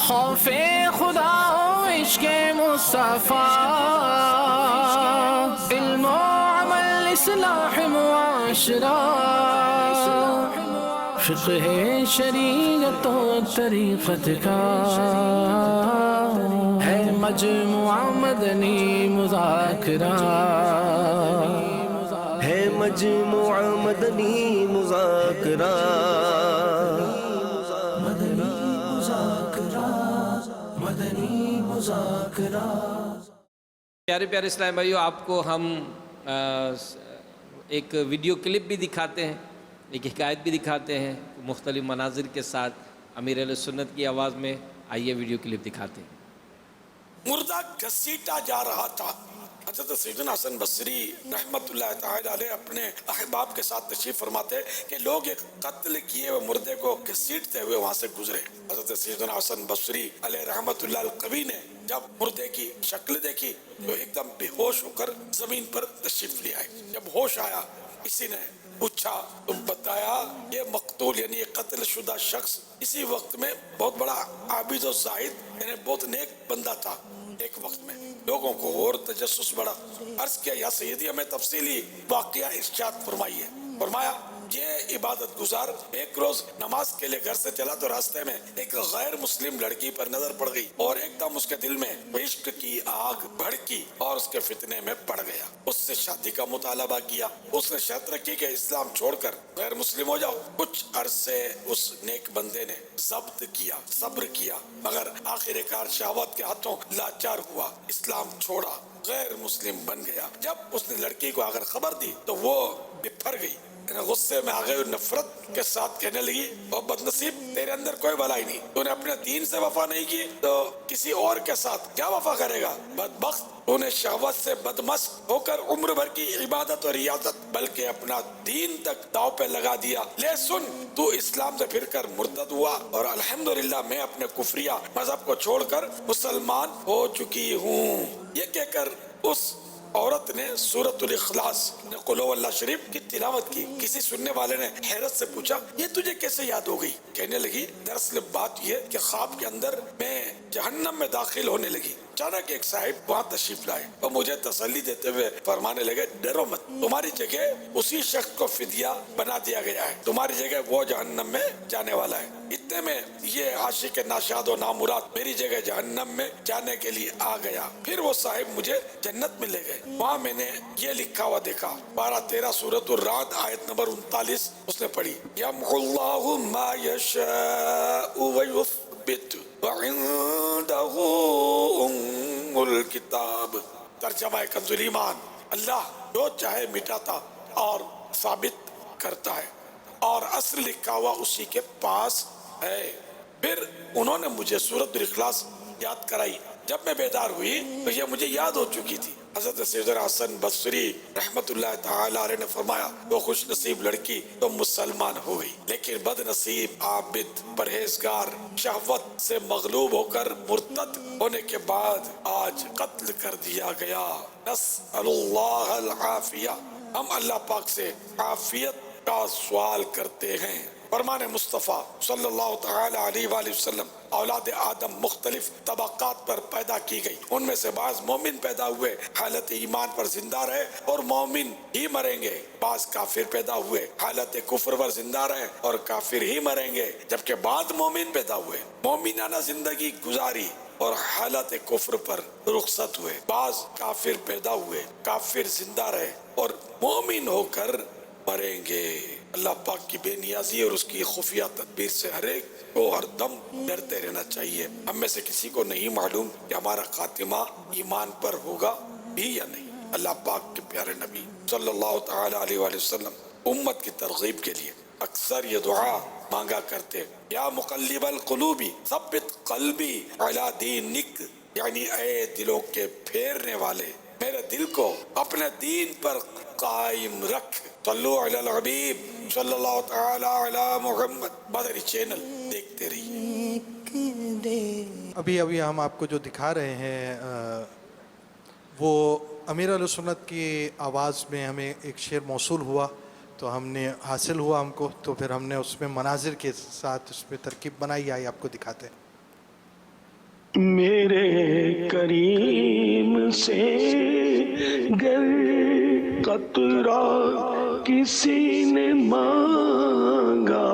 خوف خدا و عشق مصطفیٰ، علم و عمل اصلاح معاشرہ، فقہ شریعت و طریقت کا ہے مجموعہ مدنی مذاکرہ، ہے مجموعہ مدنی مذاکرہ، مدنی مذاکرہ۔ پیارے پیارے اسلام بھائیو، آپ کو ہم ایک ویڈیو کلپ بھی دکھاتے ہیں، ایک حکایت بھی دکھاتے ہیں مختلف مناظر کے ساتھ امیر اہل سنت کی آواز میں۔ آئیے ویڈیو کلپ دکھاتے ہیں۔ مردہ گھسیٹا جا رہا تھا۔ حضرت سیدنا حسن بصری رحمت اللہ تعالی علیہ اپنے احباب کے ساتھ تشریف فرماتے کہ لوگ ایک قتل کیے ہوئے مردے کو گھسیٹتے ہوئے وہاں سے گزرے۔ حضرت سیدنا حسن بصری علیہ رحمت اللہ القوی نے جب مردے کی شکل دیکھی تو ایک دم بے ہوش ہو کر زمین پر تشریف لے آئے۔ جب ہوش آیا کسی نے پوچھا تو بتایا یہ مقتول یعنی یہ قتل شدہ شخص اسی وقت میں بہت بڑا عابد و زاہد یعنی بہت نیک بندہ تھا۔ ایک وقت میں لوگوں کو اور تجسس بڑھا۔ عرض کیا یا سیدی ہمیں تفصیلی واقعہ ارشاد فرمائیے۔ فرمایا یہ عبادت گزار ایک روز نماز کے لیے گھر سے چلا تو راستے میں ایک غیر مسلم لڑکی پر نظر پڑ گئی اور ایک دم اس کے دل میں عشق کی آگ بھڑکی اور اس کے فتنے میں پڑ گیا۔ اس سے شادی کا مطالبہ کیا۔ اس نے شرط رکھی کہ اسلام چھوڑ کر غیر مسلم ہو جاؤ۔ کچھ عرصے اس نیک بندے نے ضبط کیا، صبر کیا، مگر آخر کار شہوت کے ہاتھوں لاچار ہوا، اسلام چھوڑا، غیر مسلم بن گیا۔ جب اس نے لڑکی کو اگر خبر دی تو وہ بپھر گئی، غصے میں آگئے اور نفرت کے ساتھ کہنے لگی او بدنصیب تیرے اندر کوئی بھلائی نہیں، تو نے اپنے دین سے وفا نہیں کی تو کسی اور کے ساتھ کیا وفا کرے گا؟ بدبخت تو نے شہوت سے بدمست ہو کر عمر بھر کی عبادت اور ریاضت بلکہ اپنا دین تک داؤ پہ لگا دیا۔ لے سن تو اسلام سے پھر کر مرتد ہوا اور الحمدللہ میں اپنے کفریہ مذہب کو چھوڑ کر مسلمان ہو چکی ہوں۔ یہ کہہ کر اس عورت نے سورۃ الاخلاص قل هو اللہ شریف کی تلاوت کی۔ کسی سننے والے نے حیرت سے پوچھا یہ تجھے کیسے یاد ہو گئی؟ کہنے لگی دراصل بات یہ کہ خواب کے اندر میں جہنم میں داخل ہونے لگی۔ اچانک ایک صاحب وہاں تشریف لائے اور مجھے تسلی دیتے ہوئے فرمانے لگے ڈرو مت، تمہاری جگہ اسی شخص کو فدیہ بنا دیا گیا ہے، تمہاری جگہ وہ جہنم میں جانے والا ہے۔ اتنے میں یہ عاشق ناشاد و نامراد میری جگہ جہنم میں جانے کے لیے آ گیا۔ پھر وہ صاحب مجھے جنت میں لے گئے۔ وہاں میں نے یہ لکھا ہوا دیکھا 12-13 سورۃ الرعد آیت نمبر 39 اس نے پڑھی یمحو اللہ ما یشاء ویثبت وعنده ام الکتاب۔ ترجمہ کنز ایمان، اللہ جو چاہے مٹاتا اور ثابت کرتا ہے اور اصل لکھا ہوا اسی کے پاس ہے۔ پھر انہوں نے مجھے سورۃ الاخلاص یاد کرائی۔ جب میں بیدار ہوئی تو یہ مجھے یاد ہو چکی تھی۔ حضرت سیدنا حسن بصری رحمت اللہ تعالی علیہ نے فرمایا وہ خوش نصیب لڑکی تو مسلمان ہو گئی، لیکن بد نصیب عابد پرہیزگار شہوت سے مغلوب ہو کر مرتد ہونے کے بعد آج قتل کر دیا گیا۔ نسأل اللہ العافیہ، ہم اللہ پاک سے عافیت کا سوال کرتے ہیں۔ فرمان مصطفیٰ صلی اللہ تعالی علیہ وآلہ وسلم اولاد آدم مختلف طبقات پر پیدا کی گئی، ان میں سے بعض مومن پیدا ہوئے حالت ایمان پر زندہ رہے اور مومن ہی مریں گے، بعض کافر پیدا ہوئے حالت کفر پر زندہ رہے اور کافر ہی مریں گے، جبکہ بعض مومن پیدا ہوئے مومنانہ زندگی گزاری اور حالت کفر پر رخصت ہوئے، بعض کافر پیدا ہوئے کافر زندہ رہے اور مومن ہو کر مریں گے۔ اللہ پاک کی بے نیازی اور اس کی خفیہ تدبیر سے ہر ایک کو ہر دم ڈرتے رہنا چاہیے۔ ہم میں سے کسی کو نہیں معلوم کہ ہمارا خاتمہ ایمان پر ہوگا بھی یا نہیں۔ اللہ پاک کے پیارے نبی صلی اللہ تعالی علیہ وآلہ وسلم امت کی ترغیب کے لیے اکثر یہ دعا مانگا کرتے یا مقلب القلوب ثبت قلبی علی دینک، یعنی اے دلوں کے پھیرنے والے میرے دل کو اپنے دین پر قائم رکھ۔ صلو علی الحبیب صلی اللہ تعالی علی محمد۔ مدنی چینل دیکھتے رہیے۔ ابھی ہم آپ کو جو دکھا رہے ہیں وہ امیر اہل سنت کی آواز میں ہمیں ایک شعر موصول ہوا تو ہم نے حاصل ہوا ہم کو، تو پھر ہم نے اس میں مناظر کے ساتھ اس پہ ترکیب بنائی، آئی آپ کو دکھاتے ہیں۔ میرے کریم سے گر قطرہ کسی نے مانگا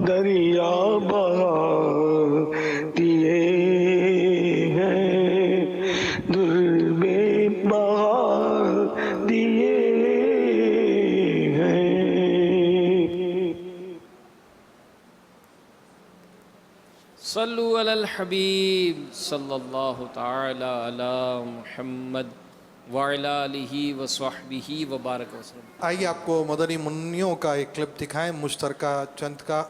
دریا بہا دیے ہیں در بے بہا دیے ہیں. صلو علی الحبیب صلی اللہ تعالی علی محمد وعلی آلہ وصحبہ وبارک وسلم. آئیے آپ کو مدنی منیوں کا ایک کلپ دکھائیں مشترکہ چند کا.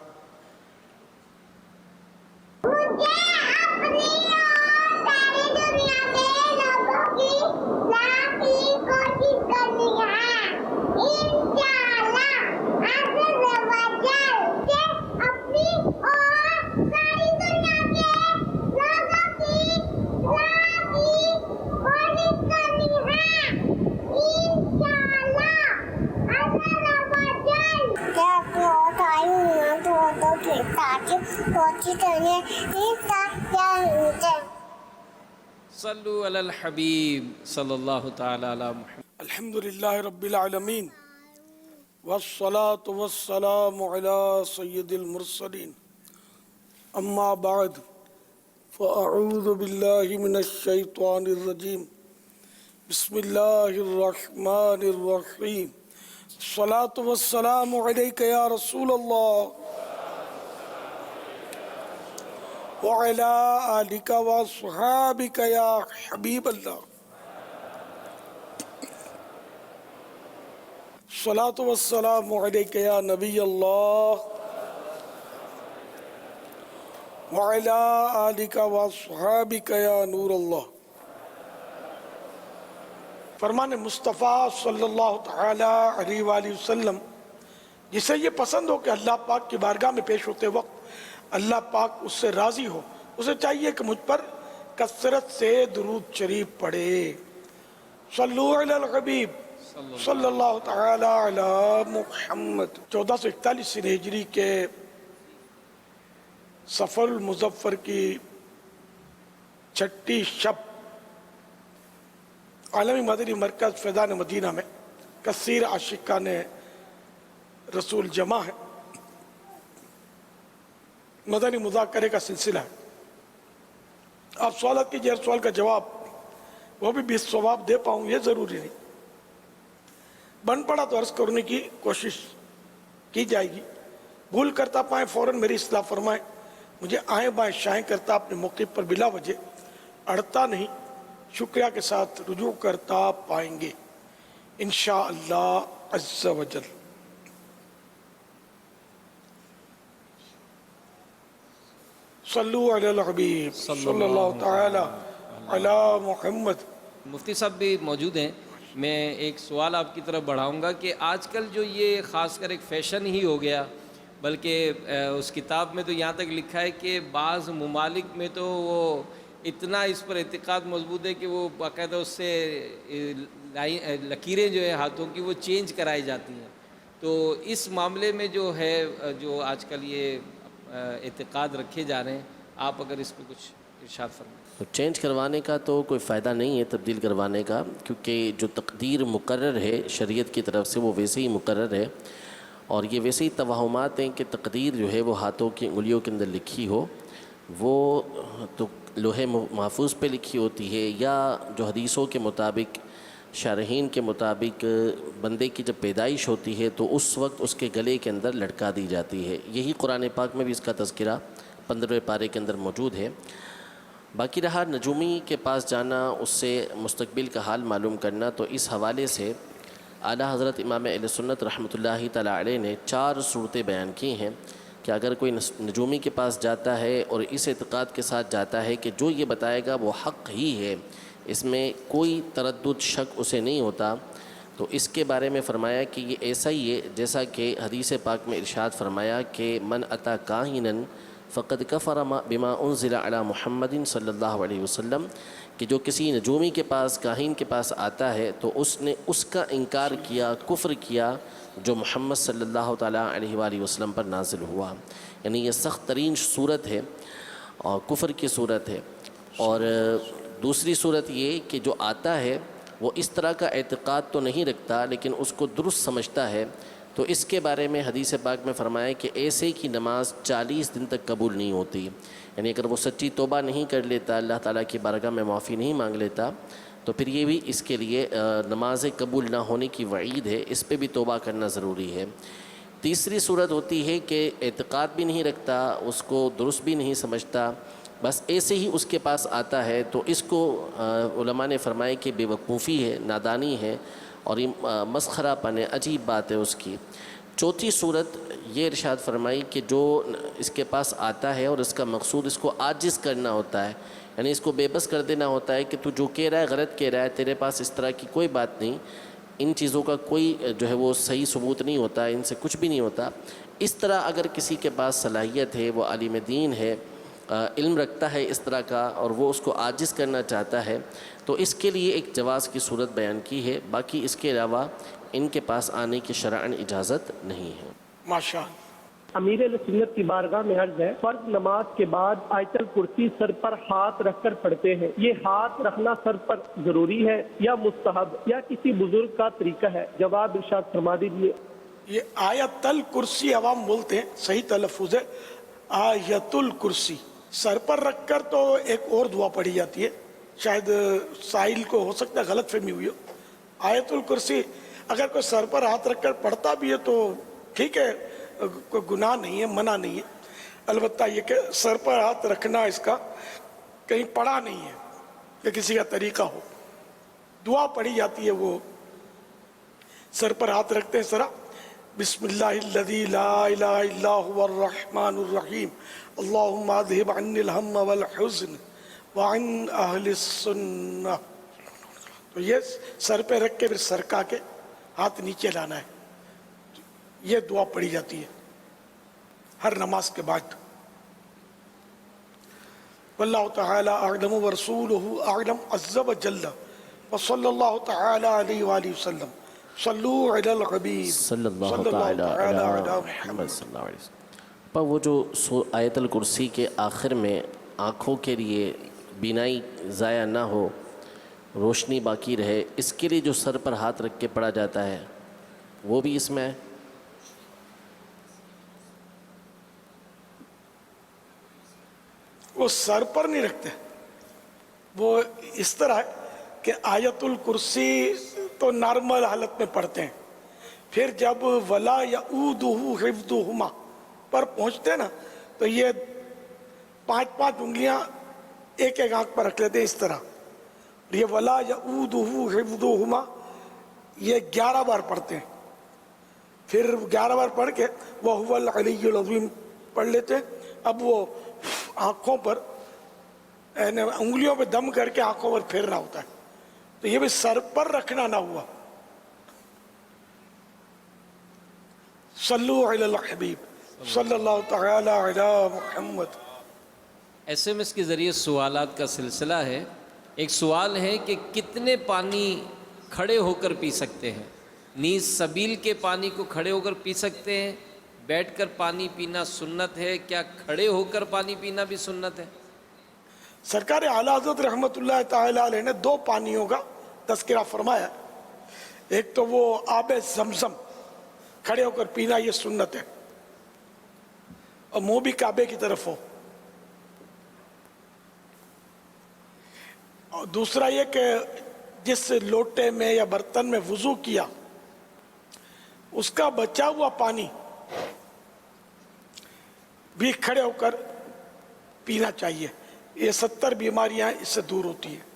صلو علی الحبیب صلی اللہ تعالی علی محمد. الحمد للہ رب العالمین والصلاة والسلام علی سید المرسلین اما بعد فاعوذ باللہ من الشیطان الرجیم بسم اللہ الرحمن الرحیم الصلاة والسلام علیک یا رسول اللہ وعلى آلك وصحابك يا حبيب الله الصلاة والسلام عليك يا نبي الله وعلى آلك وصحابك يا نور الله. فرمان مصطفیٰ صلی اللہ تعالی علیہ وآلہ وسلم جسے یہ پسند ہو کہ اللہ پاک کی بارگاہ میں پیش ہوتے وقت اللہ پاک اس سے راضی ہو، اسے چاہیے کہ مجھ پر کثرت سے درود شریف پڑھے. صلو علی الحبیب صلی اللہ تعالی علی محمد. 1441 ہجری کے سفر المظفر کی 6ٹھی شب عالمی مدنی مرکز فیضان مدینہ میں کثیر عاشقان رسول جمع ہے. مدنی مذاکرے کا سلسلہ ہے. آپ سوالات کیجئے، ہر سوال کا جواب وہ بھی ثواب دے پاؤں یہ ضروری نہیں. بن پڑا تو عرض کرنے کی کوشش کی جائے گی. بھول کرتا پائیں فوراً میری اصلاح فرمائیں. مجھے آئیں بائیں شائیں کرتا اپنے موقف پر بلا وجہ اڑتا نہیں، شکریہ کے ساتھ رجوع کرتا پائیں گے انشاءاللہ عز و جل. صلو علی الحبیب صلی اللہ تعالی علی محمد. مفتی صاحب بھی موجود ہیں. میں ایک سوال آپ کی طرف بڑھاؤں گا کہ آج کل جو یہ خاص کر ایک فیشن ہی ہو گیا، بلکہ اس کتاب میں تو یہاں تک لکھا ہے کہ بعض ممالک میں تو وہ اتنا اس پر اعتقاد مضبوط ہے کہ وہ باقاعدہ اس سے لکیریں جو ہے ہاتھوں کی وہ چینج کرائی جاتی ہیں. تو اس معاملے میں جو ہے جو آج کل یہ اعتقاد رکھے جا رہے ہیں، آپ اگر اس پہ کچھ ارشاد فرمائیں. چینج کروانے کا تو کوئی فائدہ نہیں ہے، تبدیل کروانے کا، کیونکہ جو تقدیر مقرر ہے شریعت کی طرف سے وہ ویسے ہی مقرر ہے. اور یہ ویسے ہی توہمات ہیں کہ تقدیر جو ہے وہ ہاتھوں کی انگلیوں کے اندر لکھی ہو، وہ تو لوح محفوظ پہ لکھی ہوتی ہے، یا جو حدیثوں کے مطابق شارحین کے مطابق بندے کی جب پیدائش ہوتی ہے تو اس وقت اس کے گلے کے اندر لٹکا دی جاتی ہے. یہی قرآن پاک میں بھی اس کا تذکرہ 15ویں پارے کے اندر موجود ہے. باقی رہا نجومی کے پاس جانا، اس سے مستقبل کا حال معلوم کرنا، تو اس حوالے سے اعلیٰ حضرت امام اہل سنت رحمۃ اللہ تعالیٰ علیہ نے 4 صورتیں بیان کی ہیں کہ اگر کوئی نجومی کے پاس جاتا ہے اور اس اعتقاد کے ساتھ جاتا ہے کہ جو یہ بتائے گا وہ حق ہی ہے، اس میں کوئی تردد شک اسے نہیں ہوتا، تو اس کے بارے میں فرمایا کہ یہ ایسا ہی ہے جیسا کہ حدیث پاک میں ارشاد فرمایا کہ من اتا کاہنن فقد کفر بما انزل علی محمد صلی اللہ علیہ وسلم، کہ جو کسی نجومی کے پاس، کاہن کے پاس آتا ہے تو اس نے اس کا انکار کیا، کفر کیا جو محمد صلی اللہ تعالیٰ علیہ وآلہ وسلم پر نازل ہوا. یعنی یہ سخت ترین صورت ہے. اور کفر کی صورت ہے. اور دوسری صورت یہ کہ جو آتا ہے وہ اس طرح کا اعتقاد تو نہیں رکھتا لیکن اس کو درست سمجھتا ہے، تو اس کے بارے میں حدیث پاک میں فرمایا کہ ایسے کی نماز 40 دن تک قبول نہیں ہوتی. یعنی اگر وہ سچی توبہ نہیں کر لیتا، اللہ تعالیٰ کی بارگاہ میں معافی نہیں مانگ لیتا، تو پھر یہ بھی اس کے لیے نماز قبول نہ ہونے کی وعید ہے، اس پہ بھی توبہ کرنا ضروری ہے. تیسری صورت ہوتی ہے کہ اعتقاد بھی نہیں رکھتا، اس کو درست بھی نہیں سمجھتا، بس ایسے ہی اس کے پاس آتا ہے، تو اس کو علماء نے فرمایا کہ بے وقوفی ہے، نادانی ہے، اور یہ مسخرہ پن ہے، عجیب بات ہے اس کی. چوتھی صورت یہ ارشاد فرمائی کہ جو اس کے پاس آتا ہے اور اس کا مقصود اس کو عاجز کرنا ہوتا ہے، یعنی اس کو بے بس کر دینا ہوتا ہے کہ تو جو کہہ رہا ہے غلط کہہ رہا ہے، تیرے پاس اس طرح کی کوئی بات نہیں، ان چیزوں کا کوئی جو ہے وہ صحیح ثبوت نہیں ہوتا، ان سے کچھ بھی نہیں ہوتا. اس طرح اگر کسی کے پاس صلاحیت ہے، وہ عالم دین ہے، علم رکھتا ہے اس طرح کا، اور وہ اس کو عاجز کرنا چاہتا ہے، تو اس کے لیے ایک جواز کی صورت بیان کی ہے. باقی اس کے علاوہ ان کے پاس آنے کی شرعاً اجازت نہیں ہے. ماشاء امیر علیہ سنت کی بارگاہ میں عرض ہے، فرض نماز کے بعد آیت الکرسی سر پر ہاتھ رکھ کر پڑھتے ہیں، یہ ہاتھ رکھنا سر پر ضروری ہے یا مستحب یا کسی بزرگ کا طریقہ ہے؟ جواب ارشاد فرما دیجیے. یہ آیت الکرسی عوام بولتے ہیں، صحیح تلفظ ہے آیت الکرسی. سر پر رکھ کر تو ایک اور دعا پڑھی جاتی ہے، شاید سائل کو ہو سکتا ہے غلط فہمی ہوئی ہو. آیت الکرسی اگر کوئی سر پر ہاتھ رکھ کر پڑھتا بھی ہے تو ٹھیک ہے، کوئی گناہ نہیں ہے، منع نہیں ہے. البتہ یہ کہ سر پر ہاتھ رکھنا اس کا کہیں پڑھا نہیں ہے کہ کسی کا طریقہ ہو. دعا پڑھی جاتی ہے، وہ سر پر ہاتھ رکھتے ہیں سرا، بسم اللہ الذی لا الہ الا هو الرحمن الرحیم اللہم اذہب عنی الہم والحزن وعن اہل السنہ. تو یہ سر پہ رکھ کے پھر سرکا کے ہاتھ نیچے لانا ہے. یہ دعا پڑھی جاتی ہے ہر نماز کے بعد. واللہ تعالی اعلم ورسولہ اعلم عز وجل وصلی اللہ تعالی علیہ وآلہ وسلم. صلو علی الحبیب صلی اللہ تعالی علی محمد صلی اللہ علیہ وسلم. پر وہ جو آیت الکرسی کے آخر میں آنکھوں کے لیے بینائی ضائع نہ ہو، روشنی باقی رہے، اس کے لیے جو سر پر ہاتھ رکھ کے پڑھا جاتا ہے وہ بھی اس میں ہے؟ وہ سر پر نہیں رکھتے، وہ اس طرح ہے کہ آیت الکرسی تو نارمل حالت میں پڑھتے ہیں، پھر جب ولا یعودہ حفظہما پر پہنچتے ہیں نا تو یہ 5 انگلیاں ایک آنکھ پر رکھ لیتے ہیں اس طرح. یہ ولا یعودہ حفظہما یہ 11 بار پڑھتے ہیں، پھر 11 بار پڑھ کے وَهُوَ الْعَلِيُّ الْعَظِيمُ پڑھ لیتے ہیں. اب وہ آنکھوں پر انگلیوں پہ دم کر کے آنکھوں پر پھیرنا ہوتا ہے، تو یہ بھی سر پر رکھنا نہ ہوا. صلو علی الحبیب صلی اللہ تعالی علی محمد. SMS کے ذریعے سوالات کا سلسلہ ہے. ایک سوال ہے کہ کتنے پانی کھڑے ہو کر پی سکتے ہیں؟ نیز سبیل کے پانی کو کھڑے ہو کر پی سکتے ہیں؟ بیٹھ کر پانی پینا سنت ہے، کیا کھڑے ہو کر پانی پینا بھی سنت ہے؟ سرکار اعلیٰ حضرت رحمت اللہ تعالی علیہ نے 2 پانیوں کا تذکرہ فرمایا. ایک تو وہ آب زمزم کھڑے ہو کر پینا، یہ سنت ہے، اور منہ بھی کعبے کی طرف ہو. اور دوسرا یہ کہ جس لوٹے میں یا برتن میں وضو کیا اس کا بچا ہوا پانی بھی کھڑے ہو کر پینا چاہیے. یہ 70 بیماریاں اس سے دور ہوتی ہیں.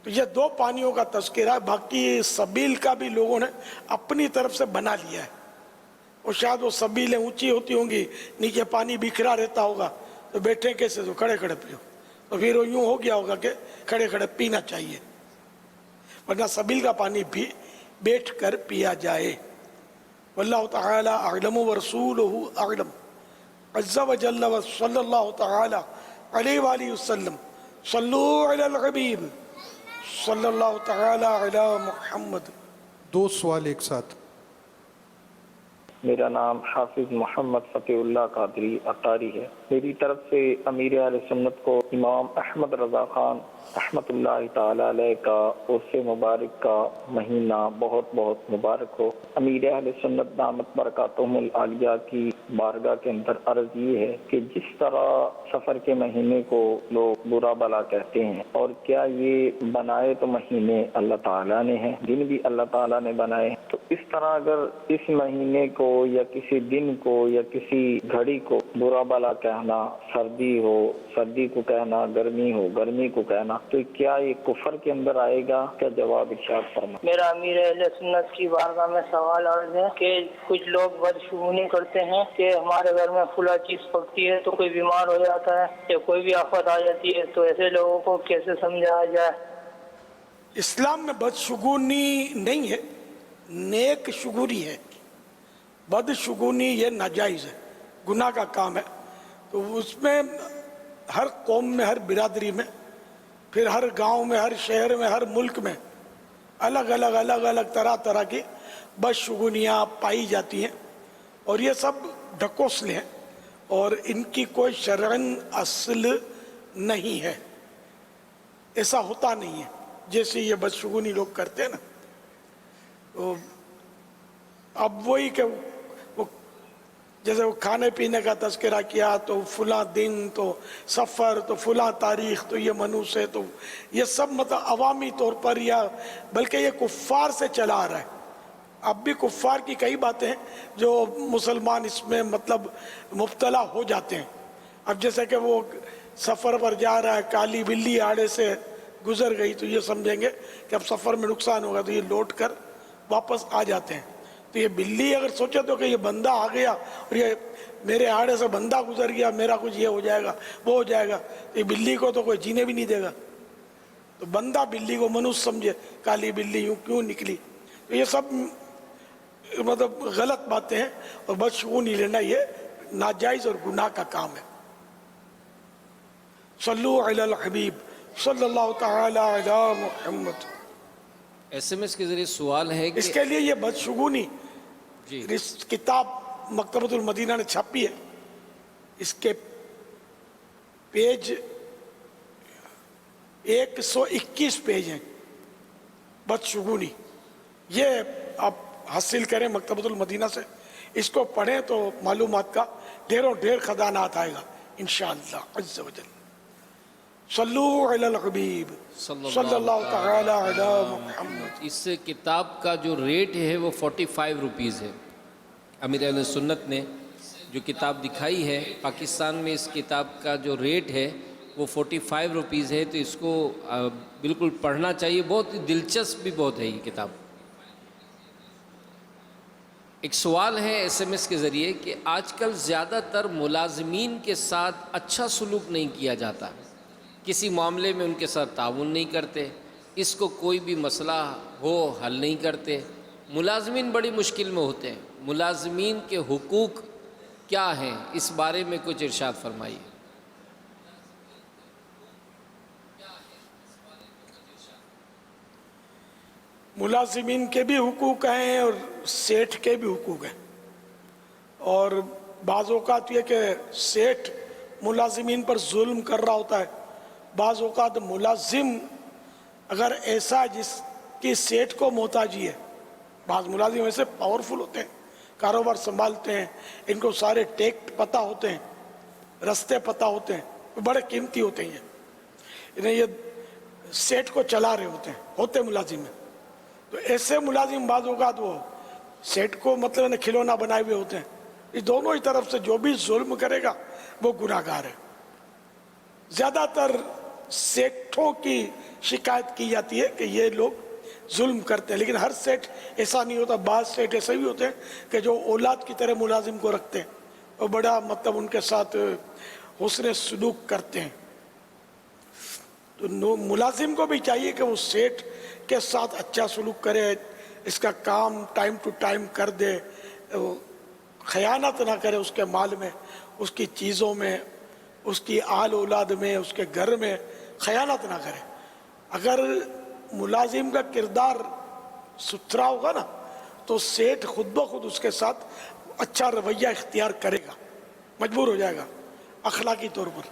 تو یہ 2 پانیوں کا تذکرہ ہے. باقی سبیل کا بھی لوگوں نے اپنی طرف سے بنا لیا ہے، اور شاید وہ سبیلیں اونچی ہوتی ہوں گی، نیچے پانی بکھرا رہتا ہوگا، تو بیٹھے کیسے تو کھڑے کھڑے پیو، تو پھر وہ یوں ہو گیا ہوگا کہ کھڑے کھڑے پینا چاہیے. ورنہ سبیل کا پانی بھی بیٹھ کر پیا جائے. واللہ تعالی اعلم ورسولہ اعلم عز وجل وصلی اللہ تعالی علیہ وآلہ وسلم. صلو علی الحبیب صلی اللہ تعالی علی محمد. 2 سوال ایک ساتھ. میرا نام حافظ محمد فتح اللہ قادری اطاری ہے. میری طرف سے امیر اہل سنت کو امام احمد رضا خان رحمۃ اللہ تعالی علیہ کا عرس مبارک کا مہینہ بہت بہت مبارک ہو. امیر اہل سنت دامت برکاتہم العالیہ کی بارگاہ کے اندر عرض یہ ہے کہ جس طرح سفر کے مہینے کو لوگ برا بلا کہتے ہیں، اور کیا یہ بنائے تو مہینے اللہ تعالیٰ نے ہیں، دن بھی اللہ تعالیٰ نے بنائے، تو اس طرح اگر اس مہینے کو یا کسی دن کو یا کسی گھڑی کو برا بلا کہنا، سردی ہو سردی کو کہنا، گرمی ہو گرمی کو کہنا، تو کیا یہ کفر کے اندر آئے گا؟ کیا جواب ارشاد فرمائیں. میرا امیر اہل سنت کی بارگاہ میں سوال عرض ہے کہ کچھ لوگ بدشگونی کرتے ہیں کہ ہمارے گھر میں فلاں چیز پکتی ہے تو کوئی بیمار ہو جاتا ہے یا کوئی بھی آفت آ جاتی ہے، تو ایسے لوگوں کو کیسے سمجھایا جائے؟ اسلام میں بدشگونی نہیں ہے، نیک شگونی ہے. بدشگونی یہ ناجائز ہے، گناہ کا کام ہے. تو اس میں ہر قوم میں، ہر برادری میں، پھر ہر گاؤں میں، ہر شہر میں، ہر ملک میں الگ الگ طرح طرح کی بدشگونیاں پائی جاتی ہیں، اور یہ سب ڈھکوسلے ہیں اور ان کی کوئی شرعن اصل نہیں ہے. ایسا ہوتا نہیں ہے جیسے یہ بدشگونی لوگ کرتے ہیں نا. تو اب وہی کہ جیسے وہ کھانے پینے کا تذکرہ کیا تو فلاں دن، تو سفر، تو فلاں تاریخ، تو یہ منوس ہے، تو یہ سب مطلب عوامی طور پر، یا بلکہ یہ کفار سے چلا آ رہا ہے. اب بھی کفار کی کئی باتیں ہیں جو مسلمان اس میں مطلب مبتلا ہو جاتے ہیں. اب جیسے کہ وہ سفر پر جا رہا ہے، کالی بلی آڑے سے گزر گئی تو یہ سمجھیں گے کہ اب سفر میں نقصان ہوگا، تو یہ لوٹ کر واپس آ جاتے ہیں. تو یہ بلی اگر سوچے تو کہ یہ بندہ آ گیا اور یہ میرے آڑے سے بندہ گزر گیا، میرا کچھ یہ ہو جائے گا وہ ہو جائے گا، تو یہ بلی کو تو کوئی جینے بھی نہیں دے گا. تو بندہ بلی کو منوس سمجھے، کالی بلی یوں کیوں نکلی. تو یہ سب مطلب غلط باتیں ہیں، اور بدشگونی لینا یہ ناجائز اور گناہ کا کام ہے. صلو علی الحبیب صلی اللہ تعالی علی محمد. SMS کے ذریعے سوال ہے کہ اس کے لیے یہ بدشگونی اس کتاب مکتبۃ المدینہ نے چھاپی ہے، اس کے پیج 121 پیج ہیں. بدشگونی یہ آپ حاصل کریں مکتبۃ المدینہ سے، اس کو پڑھیں تو معلومات کا ڈھیر خزانات آئے گا انشاءاللہ عز و جل. صلو علی الحبیب صلی اللہ تعالی علی محمد. اس کتاب کا جو ریٹ ہے وہ 45 روپیز ہے. امیر اہل سنت نے جو کتاب دکھائی ہے پاکستان میں، اس کتاب کا جو ریٹ ہے وہ 45 روپیز ہے. تو اس کو بالکل پڑھنا چاہیے، بہت دلچسپ بھی بہت ہے یہ کتاب. ایک سوال ہے SMS کے ذریعے کہ آج کل زیادہ تر ملازمین کے ساتھ اچھا سلوک نہیں کیا جاتا، کسی معاملے میں ان کے ساتھ تعاون نہیں کرتے، اس کو کوئی بھی مسئلہ ہو حل نہیں کرتے. ملازمین بڑی مشکل میں ہوتے ہیں. ملازمین کے حقوق کیا ہیں، اس بارے میں کچھ ارشاد فرمائیے. ملازمین کے بھی حقوق ہیں اور سیٹھ کے بھی حقوق ہیں. اور بعض اوقات یہ کہ سیٹھ ملازمین پر ظلم کر رہا ہوتا ہے. بعض اوقات ملازم اگر ایسا جس کی سیٹھ کو محتاجی ہے، بعض ملازم ایسے پاورفل ہوتے ہیں، کاروبار سنبھالتے ہیں، ان کو سارے ٹیکٹ پتہ ہوتے ہیں، رستے پتہ ہوتے ہیں، بڑے قیمتی ہوتے ہیں، انہیں یہ سیٹھ کو چلا رہے ہوتے ملازم ہیں. تو ایسے ملازم بعض اوقات وہ سیٹھ کو مطلب انہیں کھلونا بنائے ہوئے ہوتے ہیں. اس دونوں ہی طرف سے جو بھی ظلم کرے گا وہ گناہ گار ہے. زیادہ تر سیٹھوں کی شکایت کی جاتی ہے کہ یہ لوگ ظلم کرتے ہیں، لیکن ہر سیٹھ ایسا نہیں ہوتا. بعض سیٹھ ایسے بھی ہوتے ہیں کہ جو اولاد کی طرح ملازم کو رکھتے ہیں اور بڑا مطلب ان کے ساتھ حسن سلوک کرتے ہیں. تو ملازم کو بھی چاہیے کہ وہ سیٹھ کے ساتھ اچھا سلوک کرے، اس کا کام ٹائم ٹو ٹائم کر دے، خیانت نہ کرے اس کے مال میں، اس کی چیزوں میں، اس کی آل اولاد میں، اس کے گھر میں خیانت نہ کرے. اگر ملازم کا کردار ستھرا ہوگا نا تو سیٹھ خود بخود اس کے ساتھ اچھا رویہ اختیار کرے گا، مجبور ہو جائے گا اخلاقی طور پر.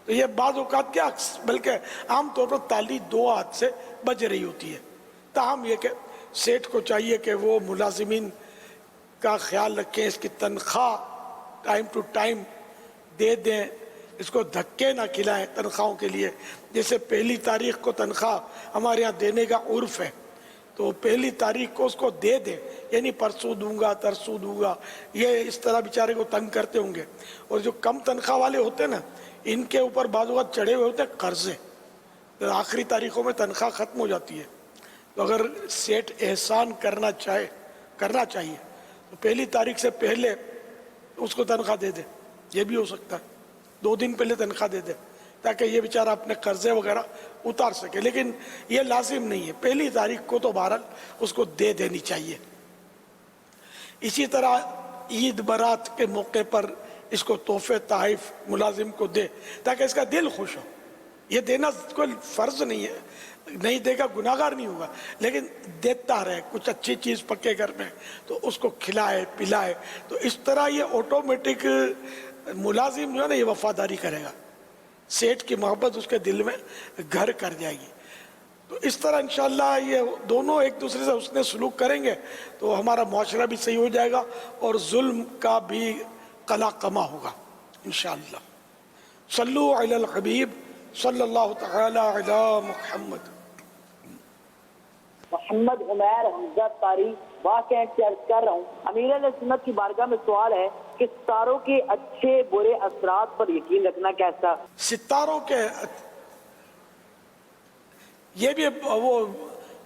تو یہ بعض اوقات کیا بلکہ عام طور پر تالی دو ہاتھ سے بج رہی ہوتی ہے. تاہم یہ کہ سیٹ کو چاہیے کہ وہ ملازمین کا خیال رکھیں، اس کی تنخواہ ٹائم ٹو ٹائم دے دیں، اس کو دھکے نہ کھلائیں تنخواہوں کے لیے. جیسے 1 تاریخ کو تنخواہ ہمارے یہاں دینے کا عرف ہے، تو 1 تاریخ کو اس کو دے دیں، یعنی پرسوں دوں گا ترسوں دوں گا، یہ اس طرح بیچارے کو تنگ کرتے ہوں گے. اور جو کم تنخواہ والے ہوتے ہیں نا، ان کے اوپر بعض اوقات چڑھے ہوئے ہوتے ہیں قرضے، تو آخری تاریخوں میں تنخواہ ختم ہو جاتی ہے. تو اگر سیٹ احسان کرنا چاہیے تو 1 تاریخ سے پہلے اس کو تنخواہ دے دے. یہ بھی ہو سکتا ہے 2 دن پہلے تنخواہ دے دے تاکہ یہ بیچارہ اپنے قرضے وغیرہ اتار سکے. لیکن یہ لازم نہیں ہے، 1 تاریخ کو تو بہرحال اس کو دے دینی چاہیے. اسی طرح عید برات کے موقع پر اس کو تحفے تحائف ملازم کو دے تاکہ اس کا دل خوش ہو. یہ دینا کوئی فرض نہیں ہے، نہیں دے گا گناہگار نہیں ہوگا، لیکن دیتا رہے کچھ اچھی چیز پکے گھر میں تو اس کو کھلائے پلائے. تو اس طرح یہ آٹومیٹک ملازم جو ہے نا یہ وفاداری کرے گا، سیٹ کی محبت اس کے دل میں گھر کر جائے گی. تو اس طرح انشاءاللہ یہ دونوں ایک دوسرے سے حسن سلوک کریں گے تو ہمارا معاشرہ بھی صحیح ہو جائے گا اور ظلم کا بھی قلع کما ہوگا انشاءاللہ. صلو علی الحبیب صلی اللہ تعالی علی محمد. محمد عمیر حمزہ طاری واقعہ سے عرض کر رہا ہوں. امیر علیہ سنت کی بارگاہ میں سوال ہے کہ ستاروں کے اچھے برے اثرات پر یقین رکھنا کیسا؟ ستاروں کے یہ بھی وہ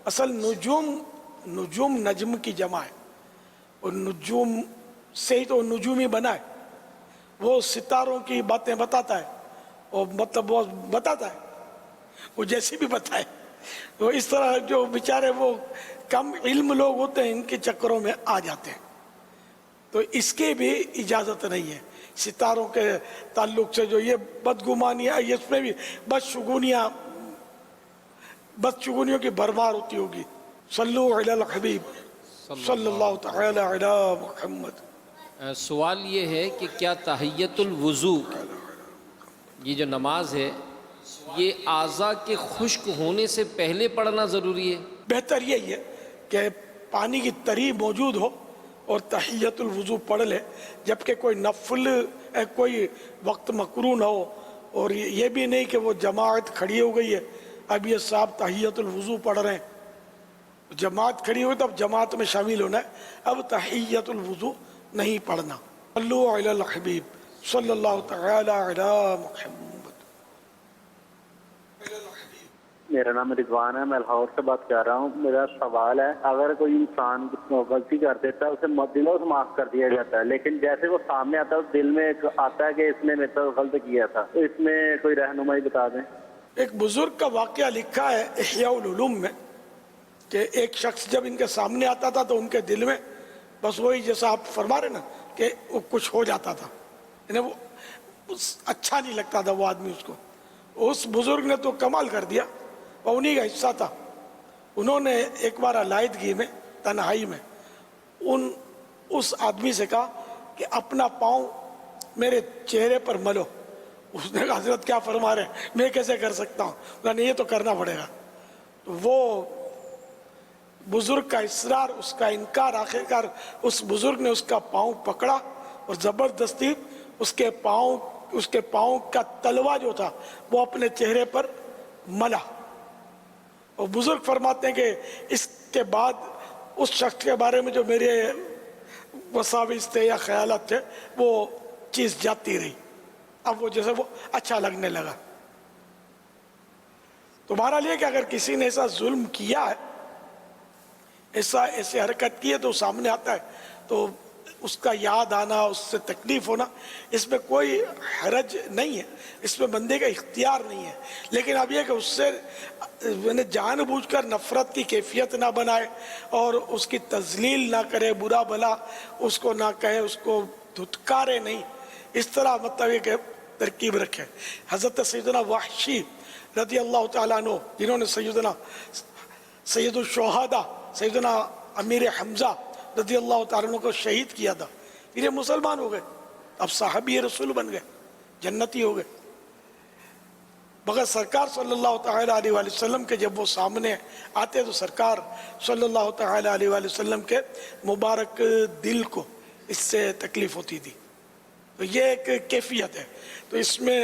اصل نجوم نجم کی جمع ہے، اور نجوم سے ہی تو نجومی بنا ہے. وہ ستاروں کی باتیں بتاتا ہے، اور مطلب وہ بتاتا ہے وہ جیسی بھی بتائے. تو اس طرح جو بیچارے وہ کم علم لوگ ہوتے ہیں ان کے چکروں میں آ جاتے ہیں. تو اس کی بھی اجازت نہیں ہے ستاروں کے تعلق سے. جو یہ بدگمانیاں، اس میں بھی بدشگونیوں کی بھرمار ہوتی ہوگی. صلو علی الحبیب صلی اللہ تعالی علی محمد. سوال یہ ہے کہ کیا تحیۃ الوضو یہ جو نماز ہے یہ اعضاء کے خشک ہونے سے پہلے پڑھنا ضروری ہے؟ بہتر یہی ہے کہ پانی کی تری موجود ہو اور تحیۃ الوضو پڑھ لے، جبکہ کوئی نفل کوئی وقت مکروہ نہ ہو. اور یہ بھی نہیں کہ وہ جماعت کھڑی ہو گئی ہے، اب یہ صاحب تحیۃ الوضو پڑھ رہے ہیں، جماعت کھڑی ہوئی تو اب جماعت میں شامل ہونا ہے، اب تحیۃ الوضو نہیں پڑھنا. صلو علی الحبیب صلی اللہ تعالی علی محمد. میرا نام رضوان ہے، میں لاہور سے بات کر رہا ہوں. میرا سوال ہے، اگر کوئی انسان غلطی کر دیتا ہے اسے دلوں سے معاف کر دیا جاتا ہے، لیکن جیسے وہ سامنے آتا ہے دل میں آتا ہے کہ اس نے میرے ساتھ غلط کیا تھا، تو اس میں کوئی رہنمائی بتا دیں. ایک بزرگ کا واقعہ لکھا ہے احیاء العلوم میں کہ ایک شخص جب ان کے سامنے آتا تھا تو ان کے دل میں بس وہی جیسا آپ فرما رہے نا کہ وہ کچھ ہو جاتا تھا، یعنی وہ اچھا نہیں لگتا تھا وہ آدمی اس کو. اس بزرگ نے تو کمال کر دیا، وہ انہی کا حصہ تھا. انہوں نے ایک بار علیحدگی میں تنہائی میں اس آدمی سے کہا کہ اپنا پاؤں میرے چہرے پر ملو. اس نے کہا حضرت کیا فرما رہے ہیں، میں کیسے کر سکتا ہوں؟ نہیں یہ تو کرنا پڑے گا. وہ بزرگ کا اصرار، اس کا انکار، آخرکار اس بزرگ نے اس کا پاؤں پکڑا اور زبردستی اس کے پاؤں کا تلوا جو تھا وہ اپنے چہرے پر ملا. اور بزرگ فرماتے ہیں کہ اس کے بعد اس شخص کے بارے میں جو میرے وساوس تھے یا خیالات تھے وہ چیز جاتی رہی، اب وہ جیسے وہ اچھا لگنے لگا. تو بہرحال یہ کہ اگر کسی نے ایسا ظلم کیا ہے، ایسے حرکت کی ہے تو سامنے آتا ہے تو اس کا یاد آنا، اس سے تکلیف ہونا، اس میں کوئی حرج نہیں ہے، اس میں بندے کا اختیار نہیں ہے. لیکن اب یہ کہ اس سے جان بوجھ کر نفرت کی کیفیت نہ بنائے اور اس کی تذلیل نہ کرے، برا بھلا اس کو نہ کہے، اس کو دھتکارے نہیں، اس طرح مطلب یہ کہ ترکیب رکھے. حضرت سیدنا وحشی رضی اللہ تعالیٰ عنہ جنہوں نے سید الشہداء سیدنا امیر حمزہ رضی اللہ تعالیٰ عنہ کو شہید کیا تھا، پھر یہ مسلمان ہو گئے، اب صحابی رسول بن گئے، جنتی ہو گئے. مگر سرکار صلی اللہ تعالیٰ علیہ وآلہ وسلم کے جب وہ سامنے آتے تو سرکار صلی اللہ تعالیٰ علیہ وآلہ وسلم کے مبارک دل کو اس سے تکلیف ہوتی تھی. تو یہ ایک کیفیت ہے. تو اس میں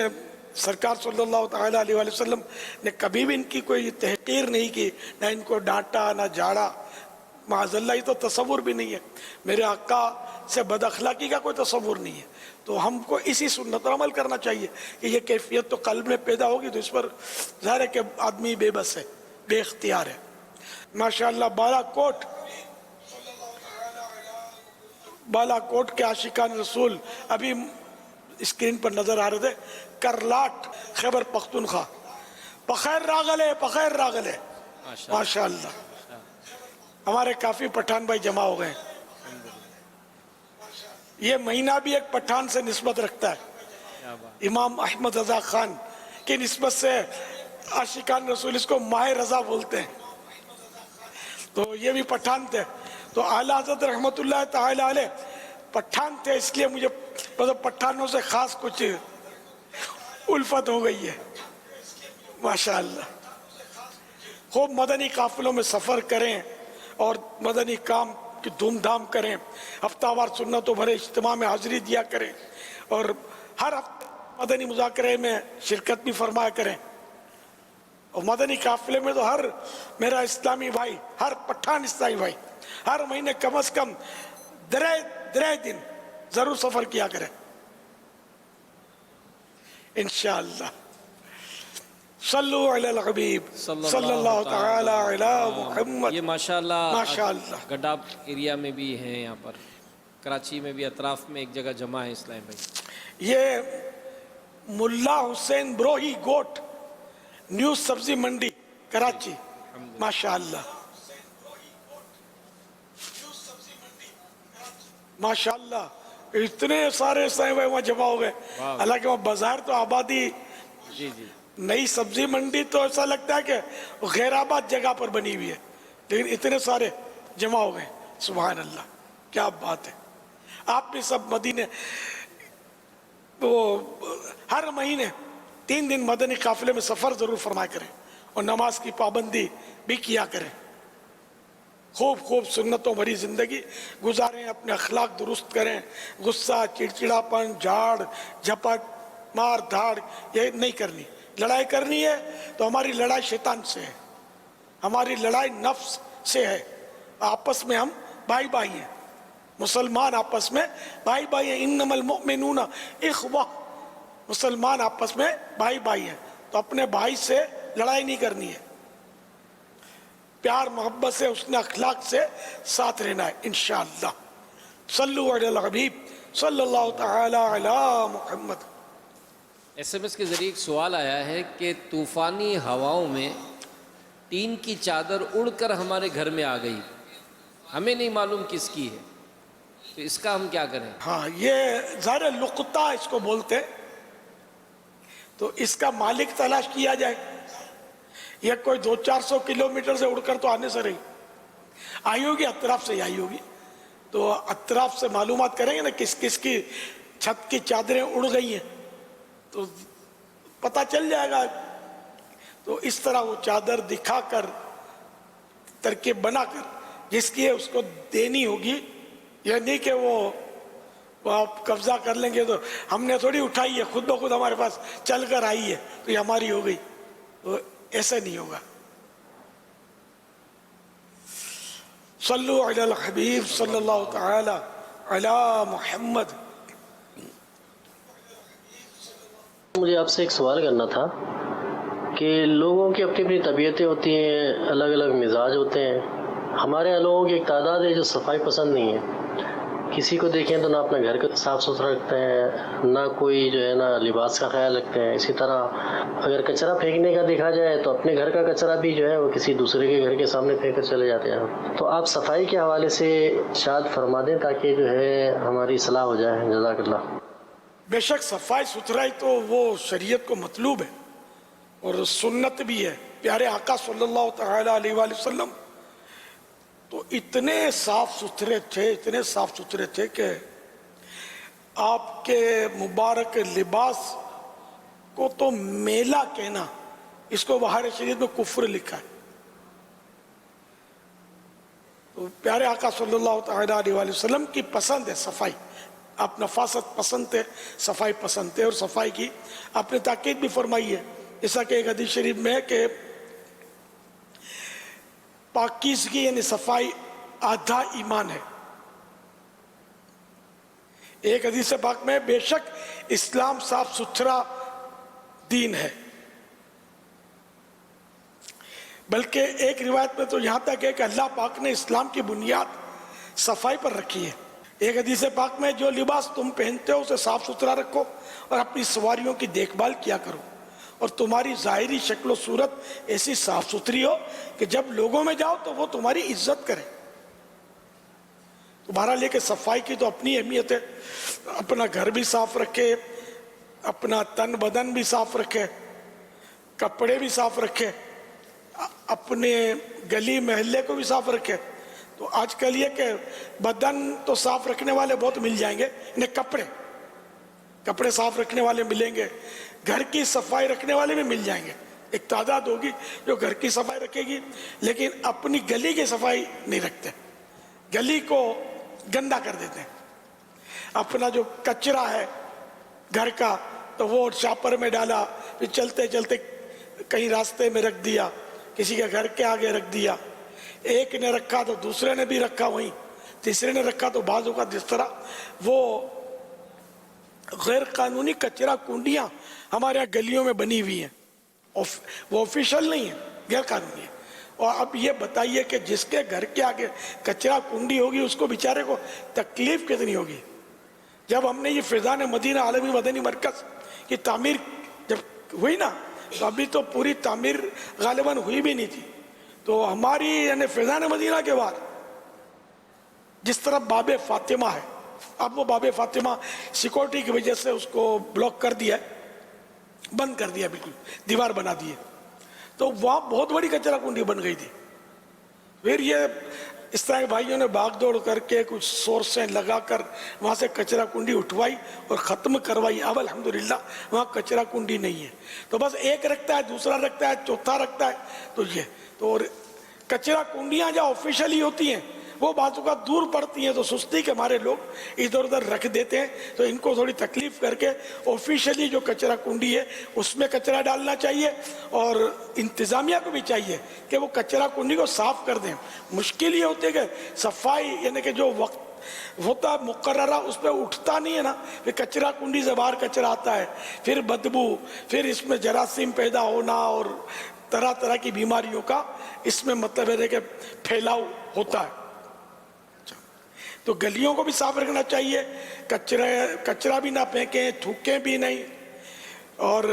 سرکار صلی اللہ تعالیٰ علیہ وآلہ وسلم نے کبھی بھی ان کی کوئی تحقیر نہیں کی، نہ ان کو ڈانٹا نہ جھاڑا. معاذ اللہ، یہ تو تصور بھی نہیں ہے. میرے آقا سے بد اخلاقی کا کوئی تصور نہیں ہے. تو ہم کو اسی سنت پر عمل کرنا چاہیے کہ یہ کیفیت تو قلب میں پیدا ہوگی تو اس پر ظاہر ہے کہ آدمی بے بس ہے، بے اختیار ہے. ماشاءاللہ بالا کوٹ کے عاشقان رسول ابھی اسکرین پر نظر آ رہے تھے. کرلاٹ خیبر پختونخوا، پخیر راغلے ماشاءاللہ. ہمارے کافی پٹھان بھائی جمع ہو گئے ہیں. یہ مہینہ بھی ایک پٹھان سے نسبت رکھتا ہے. امام احمد رضا خان کی نسبت سے عاشقان رسول اس کو ماہ رضا بولتے ہیں. تو یہ بھی پٹھان تھے. تو اعلیٰ حضرت رحمت اللہ تعالی علیہ پٹھان تھے، اس لیے مجھے پٹھانوں سے خاص کچھ الفت ہو گئی ہے. ماشاءاللہ خوب مدنی قافلوں میں سفر کریں اور مدنی کام کی دھوم دھام کریں. ہفتہ وار سنتوں بھرے اجتماع میں حاضری دیا کریں اور ہر ہفتے مدنی مذاکرے میں شرکت بھی فرمایا کریں. اور مدنی قافلے میں تو ہر میرا اسلامی بھائی، ہر پٹھان اسلامی بھائی ہر مہینے کم از کم درے دن ضرور سفر کیا کریں انشاءاللہ. صلو علی الحبیب صلی اللہ تعالی علی محمد. یہ ماشاءاللہ گڈاب ایریا میں بھی ہیں، یہاں پر کراچی میں بھی اطراف میں ایک جگہ جمع ہے اسلام بھائی. یہ ملا حسین بروہی گوٹ، نیو سبزی منڈی کراچی. ماشاءاللہ ماشاءاللہ اتنے سارے اسلام بھائی وہاں جمع ہو گئے. حالانکہ وہاں بازار تو آبادی، نئی سبزی منڈی تو ایسا لگتا ہے کہ غیر آباد جگہ پر بنی ہوئی ہے، لیکن اتنے سارے جمع ہو گئے. سبحان اللہ، کیا بات ہے. آپ بھی سب مدینے ہر مہینے 3 دن مدنی قافلے میں سفر ضرور فرمایا کریں اور نماز کی پابندی بھی کیا کریں. خوب سنتوں بھری زندگی گزاریں، اپنے اخلاق درست کریں. غصہ، چڑچڑاپن، جھاڑ جھپٹ، مار دھاڑ یہ نہیں کرنی. لڑائی کرنی ہے تو ہماری لڑائی شیطان سے ہے، ہماری لڑائی نفس سے ہے. آپس میں ہم بھائی بھائی ہیں، مسلمان آپس میں بھائی بھائی ہیں. انما المؤمنون اخوہ، مسلمان آپس میں بھائی بھائی ہیں. تو اپنے بھائی سے لڑائی نہیں کرنی ہے، پیار محبت سے، حسن اخلاق سے ساتھ رہنا ہے انشاءاللہ. صلو علی الحبیب صلی اللہ تعالی علی محمد. SMS کے ذریعے ایک سوال آیا ہے کہ طوفانی ہواؤں میں ٹین کی چادر اڑ کر ہمارے گھر میں آ گئی، ہمیں نہیں معلوم کس کی ہے، تو اس کا ہم کیا کریں؟ ہاں، یہ ظاہر لقطہ اس کو بولتے، تو اس کا مالک تلاش کیا جائے. یہ کوئی 200-400 کلومیٹر سے اڑ کر تو آنے سے رہی آئی ہوگی، اطراف سے آئی ہوگی. تو اطراف سے معلومات کریں گے نا کس کس کی چھت کی چادریں اڑ گئی ہیں تو پتہ چل جائے گا. تو اس طرح وہ چادر دکھا کر، ترکیب بنا کر جس کی ہے اس کو دینی ہوگی. یہ نہیں کہ وہ آپ قبضہ کر لیں گے تو ہم نے تھوڑی اٹھائی ہے، خود بخود ہمارے پاس چل کر آئی ہے تو یہ ہماری ہو گئی. تو ایسا نہیں ہوگا. صلو علی الحبیب صلی اللہ تعالی علی محمد. مجھے آپ سے ایک سوال کرنا تھا کہ لوگوں کی اپنی اپنی طبیعتیں ہوتی ہیں، الگ الگ مزاج ہوتے ہیں. ہمارے یہاں لوگوں کی ایک تعداد ہے جو صفائی پسند نہیں ہے. کسی کو دیکھیں تو نہ اپنا گھر کو صاف ستھرا رکھتے ہیں، نہ کوئی جو ہے نا لباس کا خیال رکھتے ہیں. اسی طرح اگر کچرا پھینکنے کا دیکھا جائے تو اپنے گھر کا کچرا بھی جو ہے وہ کسی دوسرے کے گھر کے سامنے پھینک کر چلے جاتے ہیں. تو آپ صفائی کے حوالے سے ارشاد فرما دیں تاکہ جو ہے ہماری اصلاح ہو جائے. جزاک اللہ. بے شک صفائی ستھرائی تو وہ شریعت کو مطلوب ہے اور سنت بھی ہے. پیارے آقا صلی اللہ تعالی علیہ وآلہ وسلم تو اتنے صاف ستھرے تھے کہ آپ کے مبارک لباس کو تو میلا کہنا، اس کو بہار شریعت میں کفر لکھا ہے. تو پیارے آقا صلی اللہ تعالیٰ علیہ وسلم کی پسند ہے صفائی. آپ نفاست پسند تھے، صفائی پسند تھے، اور صفائی کی آپ نے تاکید بھی فرمائی ہے. جیسا کہ ایک حدیث شریف میں ہے کہ پاکیزگی یعنی صفائی آدھا ایمان ہے. ایک حدیث پاک میں بے شک اسلام صاف ستھرا دین ہے، بلکہ ایک روایت میں تو یہاں تک ہے کہ اللہ پاک نے اسلام کی بنیاد صفائی پر رکھی ہے. ایک حدیث پاک میں جو لباس تم پہنتے ہو اسے صاف ستھرا رکھو اور اپنی سواریوں کی دیکھ بھال کیا کرو، اور تمہاری ظاہری شکل و صورت ایسی صاف ستھری ہو کہ جب لوگوں میں جاؤ تو وہ تمہاری عزت کریں. تمہارا لے کے صفائی کی تو اپنی اہمیت ہے. اپنا گھر بھی صاف رکھے، اپنا تن بدن بھی صاف رکھے، کپڑے بھی صاف رکھے، اپنے گلی محلے کو بھی صاف رکھے. تو آج کل یہ کہ بدن تو صاف رکھنے والے بہت مل جائیں گے، انہیں کپڑے صاف رکھنے والے ملیں گے، گھر کی صفائی رکھنے والے بھی مل جائیں گے. ایک تعداد ہوگی جو گھر کی صفائی رکھے گی لیکن اپنی گلی کی صفائی نہیں رکھتے، گلی کو گندا کر دیتے ہیں. اپنا جو کچرا ہے گھر کا تو وہ شاپر میں ڈالا، پھر چلتے چلتے کہیں راستے میں رکھ دیا، کسی کے گھر کے آگے رکھ دیا. ایک نے رکھا تو دوسرے نے بھی رکھا، وہیں تیسرے نے رکھا تو بعض اوقات جس طرح وہ غیر قانونی کچرا کنڈیاں ہمارے یہاں گلیوں میں بنی ہوئی ہیں، وہ آفیشل نہیں ہیں، غیر قانونی ہیں. اور اب یہ بتائیے کہ جس کے گھر کے آگے کچرا کنڈی ہوگی اس کو بیچارے کو تکلیف کتنی ہوگی. جب ہم نے یہ فیضان مدینہ عالمی مدنی مرکز کی تعمیر جب ہوئی نا، تو ابھی تو پوری تعمیر غالباً ہوئی بھی نہیں تھی. تو ہماری یعنی فیضان مدینہ کے بعد جس طرح باب فاطمہ ہے، اب وہ باب فاطمہ سیکورٹی کی وجہ سے اس کو بلاک کر دیا ہے، بند کر دیا، بالکل دیوار بنا دی ہے. تو وہاں بہت بڑی کچرا کنڈی بن گئی تھی. پھر یہ اس طرح بھائیوں نے بھاگ دوڑ کر کے کچھ سورسیں لگا کر وہاں سے کچرا کنڈی اٹھوائی اور ختم کروائی. اب الحمدللہ وہاں کچرا کنڈی نہیں ہے. تو بس ایک رکھتا ہے، دوسرا رکھتا ہے، چوتھا رکھتا ہے. تو یہ تو اور کچرا کنڈیاں جو آفیشلی ہوتی ہیں وہ بعض اوقات دور پڑتی ہیں، تو سستی کے ہمارے لوگ ادھر ادھر رکھ دیتے ہیں. تو ان کو تھوڑی تکلیف کر کے آفیشلی جو کچرا کنڈی ہے اس میں کچرا ڈالنا چاہیے، اور انتظامیہ کو بھی چاہیے کہ وہ کچرا کنڈی کو صاف کر دیں. مشکل یہ ہوتی ہے کہ صفائی یعنی کہ جو وقت ہوتا مقررہ اس پہ اٹھتا نہیں ہے نا، پھر کچرا کنڈی سے باہر کچرا آتا ہے، پھر بدبو، پھر اس میں جراثیم پیدا ہونا اور طرح طرح کی بیماریوں کا اس میں مطلب ہے کہ پھیلاؤ ہوتا ہے. تو گلیوں کو بھی صاف رکھنا چاہیے، کچرا بھی نہ پھینکیں، تھوکیں بھی نہیں، اور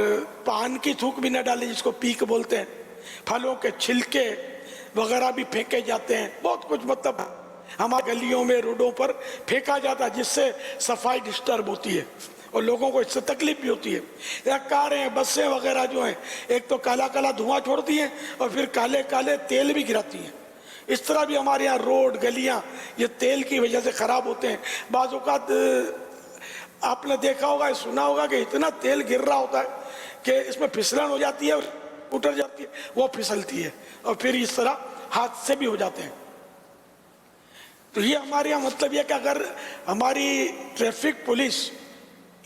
پان کی تھوک بھی نہ ڈالیں جس کو پیک بولتے ہیں. پھلوں کے چھلکے وغیرہ بھی پھینکے جاتے ہیں. بہت کچھ مطلب ہمارے گلیوں میں روڈوں پر پھینکا جاتا ہے جس سے صفائی ڈسٹرب ہوتی ہے اور لوگوں کو اس سے تکلیف بھی ہوتی ہے. یا کاریں بسیں وغیرہ جو ہیں ایک تو کالا کالا دھواں چھوڑتی ہیں اور پھر کالے کالے تیل بھی گراتی ہیں. اس طرح بھی ہمارے یہاں روڈ گلیاں یہ تیل کی وجہ سے خراب ہوتے ہیں. بعض اوقات آپ نے دیکھا ہوگا، سنا ہوگا کہ اتنا تیل گر رہا ہوتا ہے کہ اس میں پھسلن ہو جاتی ہے اور اتر جاتی ہے، وہ پھسلتی ہے اور پھر اس طرح حادثے بھی ہو جاتے ہیں. تو یہ ہمارے یہاں مطلب یہ کہ اگر ہماری ٹریفک پولیس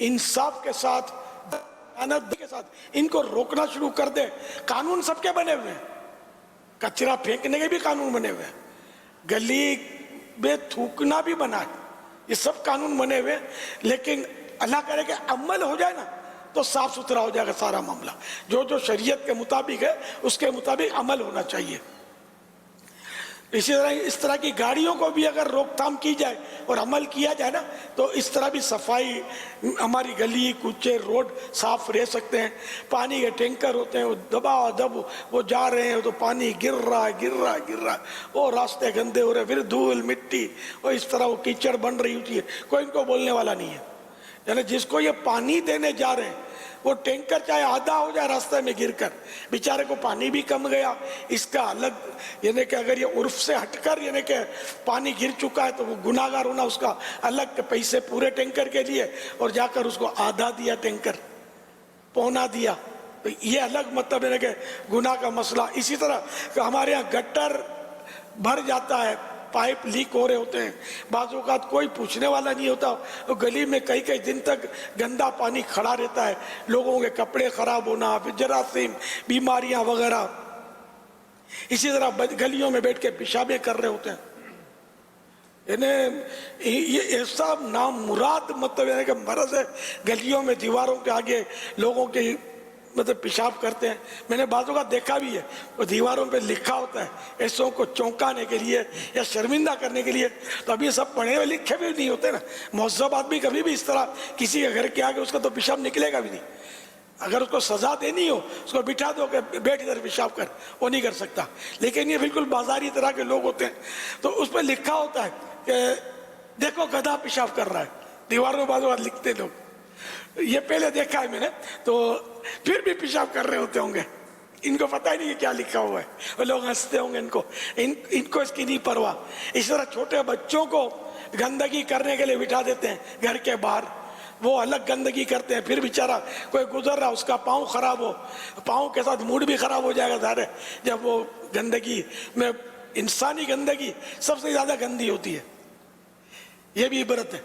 انصاف کے ساتھ کے ساتھ ان کو روکنا شروع کر دے. قانون سب کے بنے ہوئے ہیں، کچرا پھینکنے کے بھی قانون بنے ہوئے ہیں، گلی میں تھوکنا بھی بنا ہے، یہ سب قانون بنے ہوئے ہیں. لیکن اللہ کرے کہ عمل ہو جائے نا تو صاف ستھرا ہو جائے گا سارا معاملہ. جو شریعت کے مطابق ہے اس کے مطابق عمل ہونا چاہیے. اسی طرح اس طرح کی گاڑیوں کو بھی اگر روک تھام کی جائے اور عمل کیا جائے نا تو اس طرح بھی صفائی ہماری گلی کوچے روڈ صاف رہ سکتے ہیں. پانی کے ٹینکر ہوتے ہیں وہ دبا دب وہ جا رہے ہیں تو پانی گر رہا ہے وہ راستے گندے ہو رہے ہیں، پھر دھول مٹی اور اس طرح وہ کیچڑ بن رہی ہوتی ہے. کوئی ان کو بولنے والا نہیں ہے. یعنی جس کو یہ پانی دینے جا رہے ہیں وہ ٹینکر چاہے آدھا ہو جائے راستے میں گر کر، بیچارے کو پانی بھی کم گیا، اس کا الگ یعنی کہ اگر یہ عرف سے ہٹ کر یعنی کہ پانی گر چکا ہے تو وہ گناہ گار ہونا، اس کا الگ پیسے پورے ٹینکر کے لیے اور جا کر اس کو آدھا دیا ٹینکر، پونا دیا، تو یہ الگ مطلب ہے کہ گناہ کا مسئلہ۔ اسی طرح کہ ہمارے یہاں گٹر بھر جاتا ہے، پائپ لیک ہو رہے ہوتے ہیں، بعض اوقات کوئی پوچھنے والا نہیں ہوتا، گلی میں کئی کئی دن تک گندا پانی کھڑا رہتا ہے، لوگوں کے کپڑے خراب ہونا، جراثیم، بیماریاں وغیرہ۔ اسی طرح گلیوں میں بیٹھ کے پیشابیں کر رہے ہوتے ہیں، یعنی یہ ایسا نامراد مطلب ہے کہ مرض ہے، گلیوں میں دیواروں کے آگے لوگوں کے مطلب پیشاب کرتے ہیں۔ میں نے بعضوں کا دیکھا بھی ہے، وہ دیواروں پہ لکھا ہوتا ہے ایسوں کو چونکانے کے لیے یا شرمندہ کرنے کے لیے، تو اب یہ سب پڑھے ہوئے لکھے بھی نہیں ہوتے نا۔ مہذب آدمی کبھی بھی اس طرح کسی کے گھر کے آگے اس کا تو پیشاب نکلے گا بھی نہیں۔ اگر اس کو سزا دینی ہو اس کو بٹھا دو کہ بیٹھ ادھر پیشاب کر، وہ نہیں کر سکتا۔ لیکن یہ بالکل بازاری طرح کے لوگ ہوتے ہیں، تو اس پہ لکھا ہوتا ہے کہ دیکھو گدھا پیشاب کر رہا ہے، دیواروں میں بعض اوقات لکھتے لوگ، یہ پہلے دیکھا ہے میں نے، تو پھر بھی پیشاب کر رہے ہوتے ہوں گے، ان کو پتہ ہی نہیں کہ کیا لکھا ہوا ہے، وہ لوگ ہنستے ہوں گے ان کو اس کی نہیں پرواہ۔ اس طرح چھوٹے بچوں کو گندگی کرنے کے لیے بٹھا دیتے ہیں گھر کے باہر، وہ الگ گندگی کرتے ہیں، پھر بیچارہ کوئی گزر رہا اس کا پاؤں خراب ہو، پاؤں کے ساتھ موڈ بھی خراب ہو جائے گا ظاہر ہے، جب وہ گندگی میں انسانی گندگی سب سے زیادہ گندی ہوتی ہے، یہ بھی عبرت ہے۔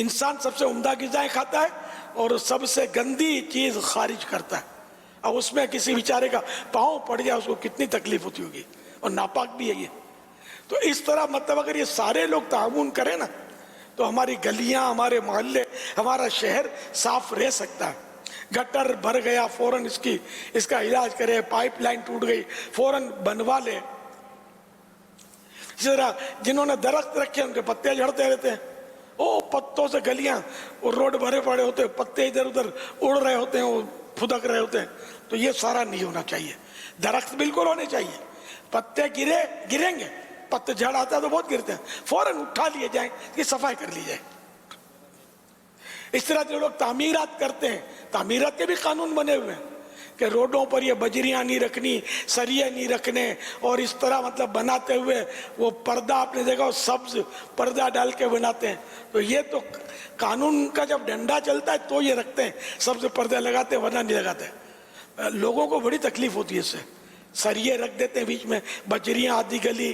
انسان سب سے عمدہ غذائیں کھاتا ہے اور سب سے گندی چیز خارج کرتا ہے، اب اس میں کسی بیچارے کا پاؤں پڑ جائے اس کو کتنی تکلیف ہوتی ہوگی، اور ناپاک بھی ہے یہ۔ تو اس طرح مطلب اگر یہ سارے لوگ تعاون کریں نا تو ہماری گلیاں، ہمارے محلے، ہمارا شہر صاف رہ سکتا ہے۔ گٹر بھر گیا فوراً اس کا علاج کرے، پائپ لائن ٹوٹ گئی فوراً بنوا لے۔ اسی طرح جنہوں نے درخت رکھے ان کے پتے جھڑتے رہتے ہیں، پتوں سے گلیاں اور روڈ بھرے پڑے ہوتے ہیں، پتے ادھر ادھر اڑ رہے ہوتے ہیں، وہ پھدک رہے ہوتے ہیں، تو یہ سارا نہیں ہونا چاہیے۔ درخت بالکل ہونے چاہیے، پتے گریں گے، پتے جھڑ آتا ہے تو بہت گرتے ہیں، فوراً اٹھا لیے جائیں، یہ صفائی کر لی جائے۔ اس طرح جو لوگ تعمیرات کرتے ہیں، تعمیرات کے بھی قانون بنے ہوئے ہیں کہ روڈوں پر یہ بجریاں نہیں رکھنی، سریے نہیں رکھنے، اور اس طرح مطلب بناتے ہوئے وہ پردہ آپ نے دیکھا سبز پردہ ڈال کے بناتے ہیں، تو یہ تو قانون کا جب ڈنڈا چلتا ہے تو یہ رکھتے ہیں، سبز پردے لگاتے ہیں ورنہ نہیں لگاتے۔ لوگوں کو بڑی تکلیف ہوتی ہے اس سے، سریے رکھ دیتے ہیں بیچ میں، بجریاں آدھی گلی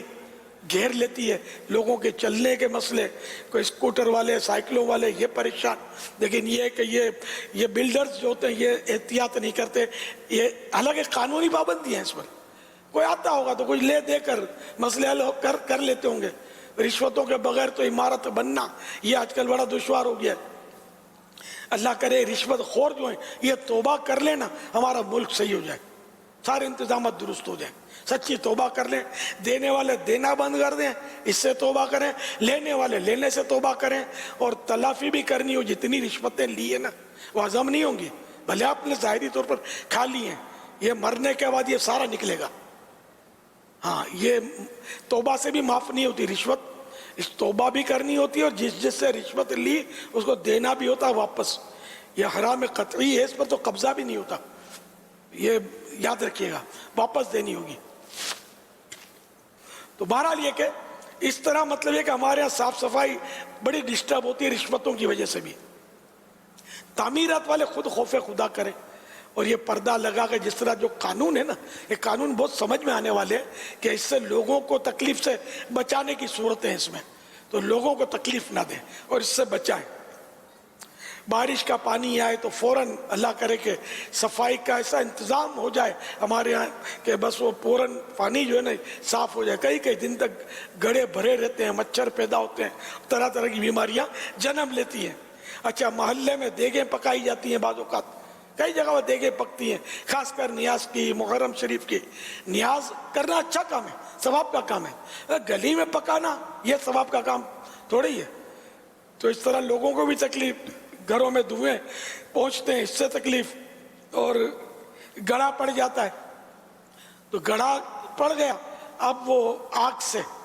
گھیر لیتی ہے، لوگوں کے چلنے کے مسئلے، کوئی اسکوٹر والے سائیکلوں والے یہ پریشان۔ لیکن یہ کہ یہ بلڈرز جو ہوتے ہیں یہ احتیاط نہیں کرتے، یہ حالانکہ قانونی پابندی ہیں اس پر، کوئی آتا ہوگا تو کچھ لے دے کر مسئلے حل کر لیتے ہوں گے۔ رشوتوں کے بغیر تو عمارت بننا یہ آج کل بڑا دشوار ہو گیا ہے۔ اللہ کرے رشوت خور جو ہیں یہ توبہ کر لینا، ہمارا ملک صحیح ہو جائے، سارے انتظامات درست ہو جائیں، سچی توبہ کر لیں، دینے والے دینا بند کر دیں، اس سے توبہ کریں، لینے والے لینے سے توبہ کریں، اور تلافی بھی کرنی ہو، جتنی رشوتیں لی ہیں نا وہ ہضم نہیں ہوں گی، بھلے آپ نے ظاہری طور پر کھا لی ہیں، یہ مرنے کے بعد یہ سارا نکلے گا۔ ہاں، یہ توبہ سے بھی معاف نہیں ہوتی رشوت، اس توبہ بھی کرنی ہوتی ہے، اور جس سے رشوت لی اس کو دینا بھی ہوتا واپس، یہ حرام قطعی ہے، اس پر تو قبضہ بھی نہیں ہوتا، یہ یاد رکھیے گا، واپس دینی ہوگی۔ تو بہرحال یہ کہ اس طرح مطلب یہ کہ ہمارے یہاں صاف صفائی بڑی ڈسٹرب ہوتی ہے رشوتوں کی وجہ سے بھی۔ تعمیرات والے خود خوف خدا کریں، اور یہ پردہ لگا کے جس طرح جو قانون ہے نا، یہ قانون بہت سمجھ میں آنے والے ہیں کہ اس سے لوگوں کو تکلیف سے بچانے کی صورتیں ہیں اس میں، تو لوگوں کو تکلیف نہ دیں اور اس سے بچائیں۔ بارش کا پانی آئے تو فوراً اللہ کرے کہ صفائی کا ایسا انتظام ہو جائے ہمارے یہاں کہ بس وہ فوراً پانی جو ہے نا صاف ہو جائے۔ کئی دن تک گڑھے بھرے رہتے ہیں، مچھر پیدا ہوتے ہیں، طرح طرح کی بیماریاں جنم لیتی ہیں۔ اچھا، محلے میں دیگیں پکائی جاتی ہیں، بعض اوقات کئی جگہ وہ دیگیں پکتی ہیں، خاص کر نیاز کی، محرم شریف کی۔ نیاز کرنا اچھا کام ہے، ثواب کا کام ہے، گلی میں پکانا یہ ثواب کا کام تھوڑی ہے۔ تو اس طرح لوگوں کو بھی تکلیف، گھروں میں دھوئیں پہنچتے ہیں، اس سے تکلیف، اور گڑھا پڑ جاتا ہے تو گڑھا پڑ گیا، اب وہ آگ سے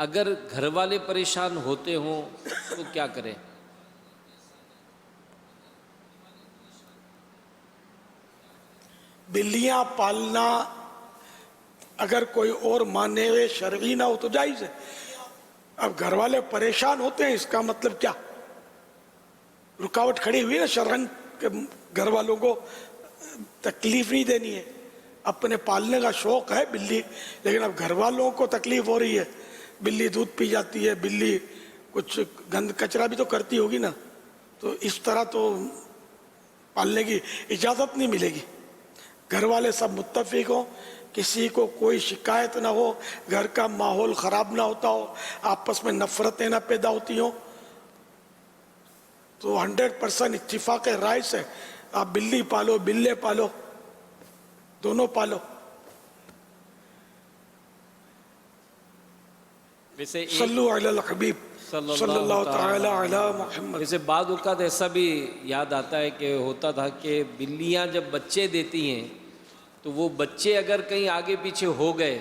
اگر گھر والے پریشان ہوتے ہوں تو کیا کریں؟ بلیاں پالنا اگر کوئی اور مانے ہوئے شرعی نہ ہو تو جائز ہے. اب گھر والے پریشان ہوتے ہیں اس کا مطلب کیا؟ رکاوٹ کھڑی ہوئی نا شرعن کہ گھر والوں کو تکلیف نہیں دینی ہے. اپنے پالنے کا شوق ہے بلی، لیکن اب گھر والوں کو تکلیف ہو رہی ہے. بلی دودھ پی جاتی ہے، بلی کچھ گند کچرا بھی تو کرتی ہوگی نا، تو اس طرح تو پالنے کی اجازت نہیں ملے گی. گھر والے سب متفق ہوں، کسی کو کوئی شکایت نہ ہو، گھر کا ماحول خراب نہ ہوتا ہو، آپس میں نفرتیں نہ پیدا ہوتی ہوں، تو 100% اتفاق رائے سے آپ بلی پالو، بلے پالو، دونوں پالو. صلو علی الحبیب صلی اللہ تعالی علی محمد. ویسے بعض اوقات ایسا بھی یاد آتا ہے کہ ہوتا تھا کہ بلیاں جب بچے دیتی ہیں تو وہ بچے اگر کہیں آگے پیچھے ہو گئے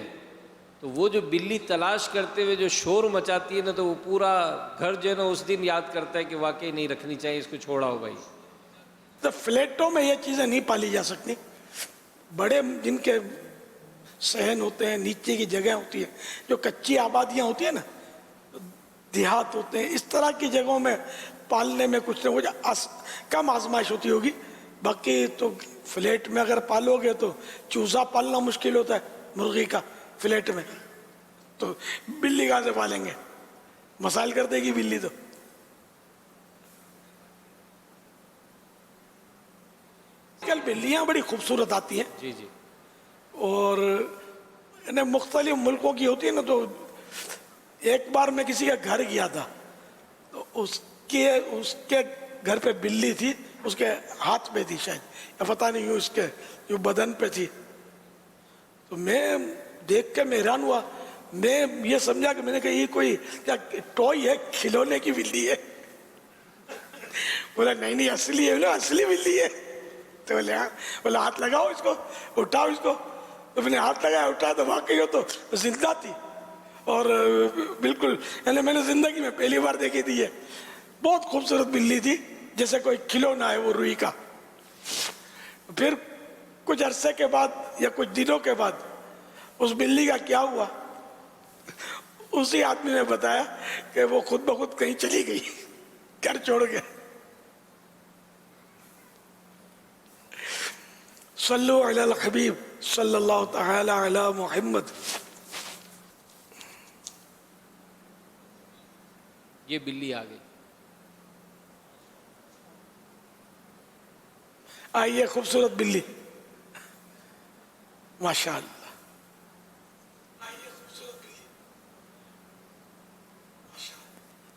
تو وہ جو بلی تلاش کرتے ہوئے جو شور مچاتی ہے نا، تو وہ پورا گھر جو ہے نا اس دن یاد کرتا ہے کہ واقعی نہیں رکھنی چاہیے، اس کو چھوڑا ہو بھائی. تو فلیٹوں میں یہ چیزیں نہیں پالی جا سکتی. بڑے جن کے صحن ہوتے ہیں، نیچے کی جگہ ہوتی ہے، جو کچی آبادیاں ہوتی ہیں نا، دیہات ہوتے ہیں، اس طرح کی جگہوں میں پالنے میں کچھ نہ کچھ کم آزمائش ہوتی ہوگی. باقی تو فلیٹ میں اگر پالو گے تو چوزا پالنا مشکل ہوتا ہے مرغی کا فلیٹ میں، تو بلی کہاں سے پالیں گے؟ مسائل کر دے گی بلی. تو کل بلیاں بڑی خوبصورت آتی ہیں جی جی، اور مختلف ملکوں کی ہوتی ہے نا. تو ایک بار میں کسی کا گھر گیا تھا، تو اس کے گھر پہ بلی تھی، اس کے ہاتھ پہ تھی شاید، یا پتہ نہیں یوں اس کے یوں بدن پہ تھی. تو میں دیکھ کے میں حیران ہوا. میں یہ سمجھا کہ میں نے کہا یہ کوئی کیا ٹوئی ہے، کھلونے کی بلی ہے. بولا نہیں اصلی ہے. بولا اصلی بلی ہے. تو بولے ہاں. بولا ہاتھ لگاؤ اس کو، اٹھاؤ اس کو. تو میں نے ہاتھ لگایا، اٹھا تو واقعی ہو تو زندہ تھی، اور بالکل یعنی میں نے زندگی میں پہلی بار دیکھی تھی. یہ بہت خوبصورت بلی تھی، جیسے کوئی کھلونا ہے وہ روئی کا. پھر کچھ عرصے کے بعد یا کچھ دنوں کے بعد اس بلی کا کیا ہوا، اسی آدمی نے بتایا کہ وہ خود بخود کہیں چلی گئی، گھر چھوڑ کے. صلو علی الحبیب صلی اللہ تعالی علی محمد. یہ بلی آ گئی. آئیے خوبصورت بلی، ماشاء اللہ.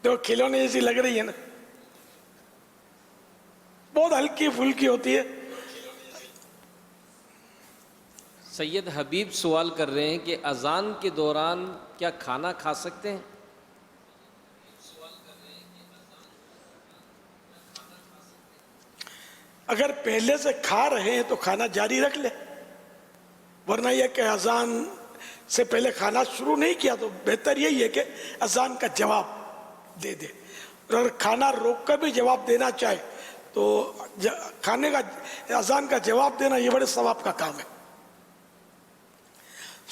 تو کھلونے جیسی لگ رہی ہے نا، بہت ہلکی پھلکی ہوتی ہے. سید حبیب سوال کر رہے ہیں کہ اذان کے دوران کیا کھانا کھا سکتے ہیں؟ اگر پہلے سے کھا رہے ہیں تو کھانا جاری رکھ لے، ورنہ یہ کہ اذان سے پہلے کھانا شروع نہیں کیا تو بہتر یہی ہے کہ اذان کا جواب دے دے. اور اگر کھانا روک کر بھی جواب دینا چاہے تو کھانے کا اذان کا جواب دینا یہ بڑے ثواب کا کام ہے.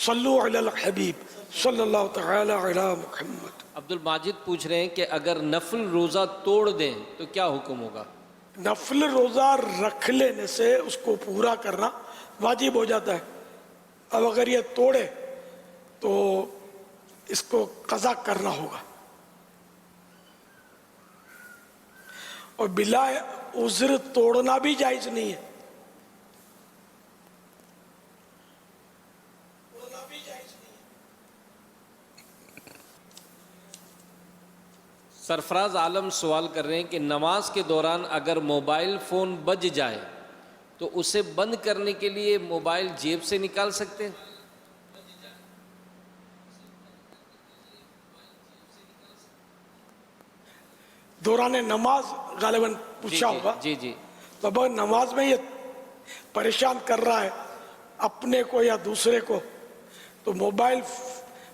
صلو علی الحبیب صلی اللہ تعالی علی محمد. عبد الماجد پوچھ رہے ہیں کہ اگر نفل روزہ توڑ دیں تو کیا حکم ہوگا؟ نفل روزہ رکھ لینے سے اس کو پورا کرنا واجب ہو جاتا ہے. اب اگر یہ توڑے تو اس کو قضا کرنا ہوگا، اور بلا عذر توڑنا بھی جائز نہیں ہے. سرفراز عالم سوال کر رہے ہیں کہ نماز کے دوران اگر موبائل فون بج جائے تو اسے بند کرنے کے لیے موبائل جیب سے نکال سکتے ہیں؟ دوران نماز غالباً پوچھا ہوگا. جی جی. تو اب نماز میں یہ پریشان کر رہا ہے اپنے کو یا دوسرے کو، تو موبائل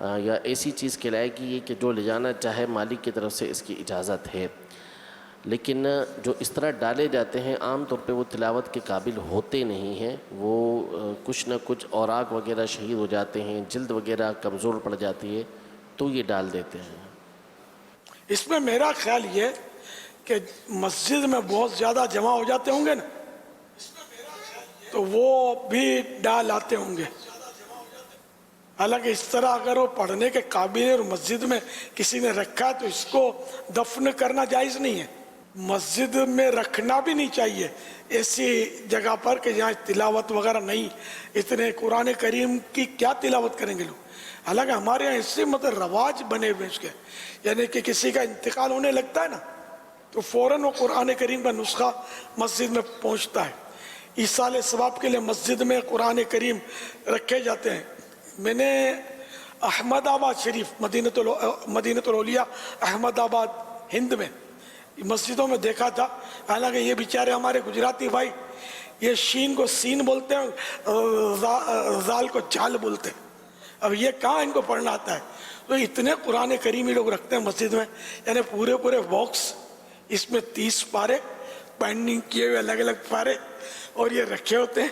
یا ایسی چیز کھلائے گی کہ جو لے جانا چاہے مالک کی طرف سے اس کی اجازت ہے. لیکن جو اس طرح ڈالے جاتے ہیں عام طور پہ وہ تلاوت کے قابل ہوتے نہیں ہیں، وہ کچھ نہ کچھ اوراق وغیرہ شہید ہو جاتے ہیں، جلد وغیرہ کمزور پڑ جاتی ہے تو یہ ڈال دیتے ہیں. اس میں میرا خیال یہ کہ مسجد میں بہت زیادہ جمع ہو جاتے ہوں گے نا، تو وہ بھی ڈال آتے ہوں گے. حالانکہ اس طرح اگر وہ پڑھنے کے قابل ہے اور مسجد میں کسی نے رکھا ہے تو اس کو دفن کرنا جائز نہیں ہے. مسجد میں رکھنا بھی نہیں چاہیے ایسی جگہ پر کہ جہاں تلاوت وغیرہ نہیں. اتنے قرآن کریم کی کیا تلاوت کریں گے لوگ؟ حالانکہ ہمارے یہاں ایسے مطلب رواج بنے ہوئے اس کے، یعنی کہ کسی کا انتقال ہونے لگتا ہے نا تو فوراً وہ قرآن کریم کا نسخہ مسجد میں پہنچتا ہے. ایصال ثواب کے لیے مسجد میں قرآن کریم رکھے جاتے ہیں. میں نے احمد آباد شریف مدینۃ الاولیاء احمد آباد ہند میں مسجدوں میں دیکھا تھا. حالانکہ یہ بیچارے ہمارے گجراتی بھائی یہ شین کو سین بولتے ہیں، زال کو جال بولتے ہیں. اب یہ کہاں ان کو پڑھنا آتا ہے؟ تو اتنے قرآن کریمی لوگ رکھتے ہیں مسجد میں، یعنی پورے باکس، اس میں 30 پارے بائنڈنگ کیے ہوئے الگ الگ پارے، اور یہ رکھے ہوتے ہیں.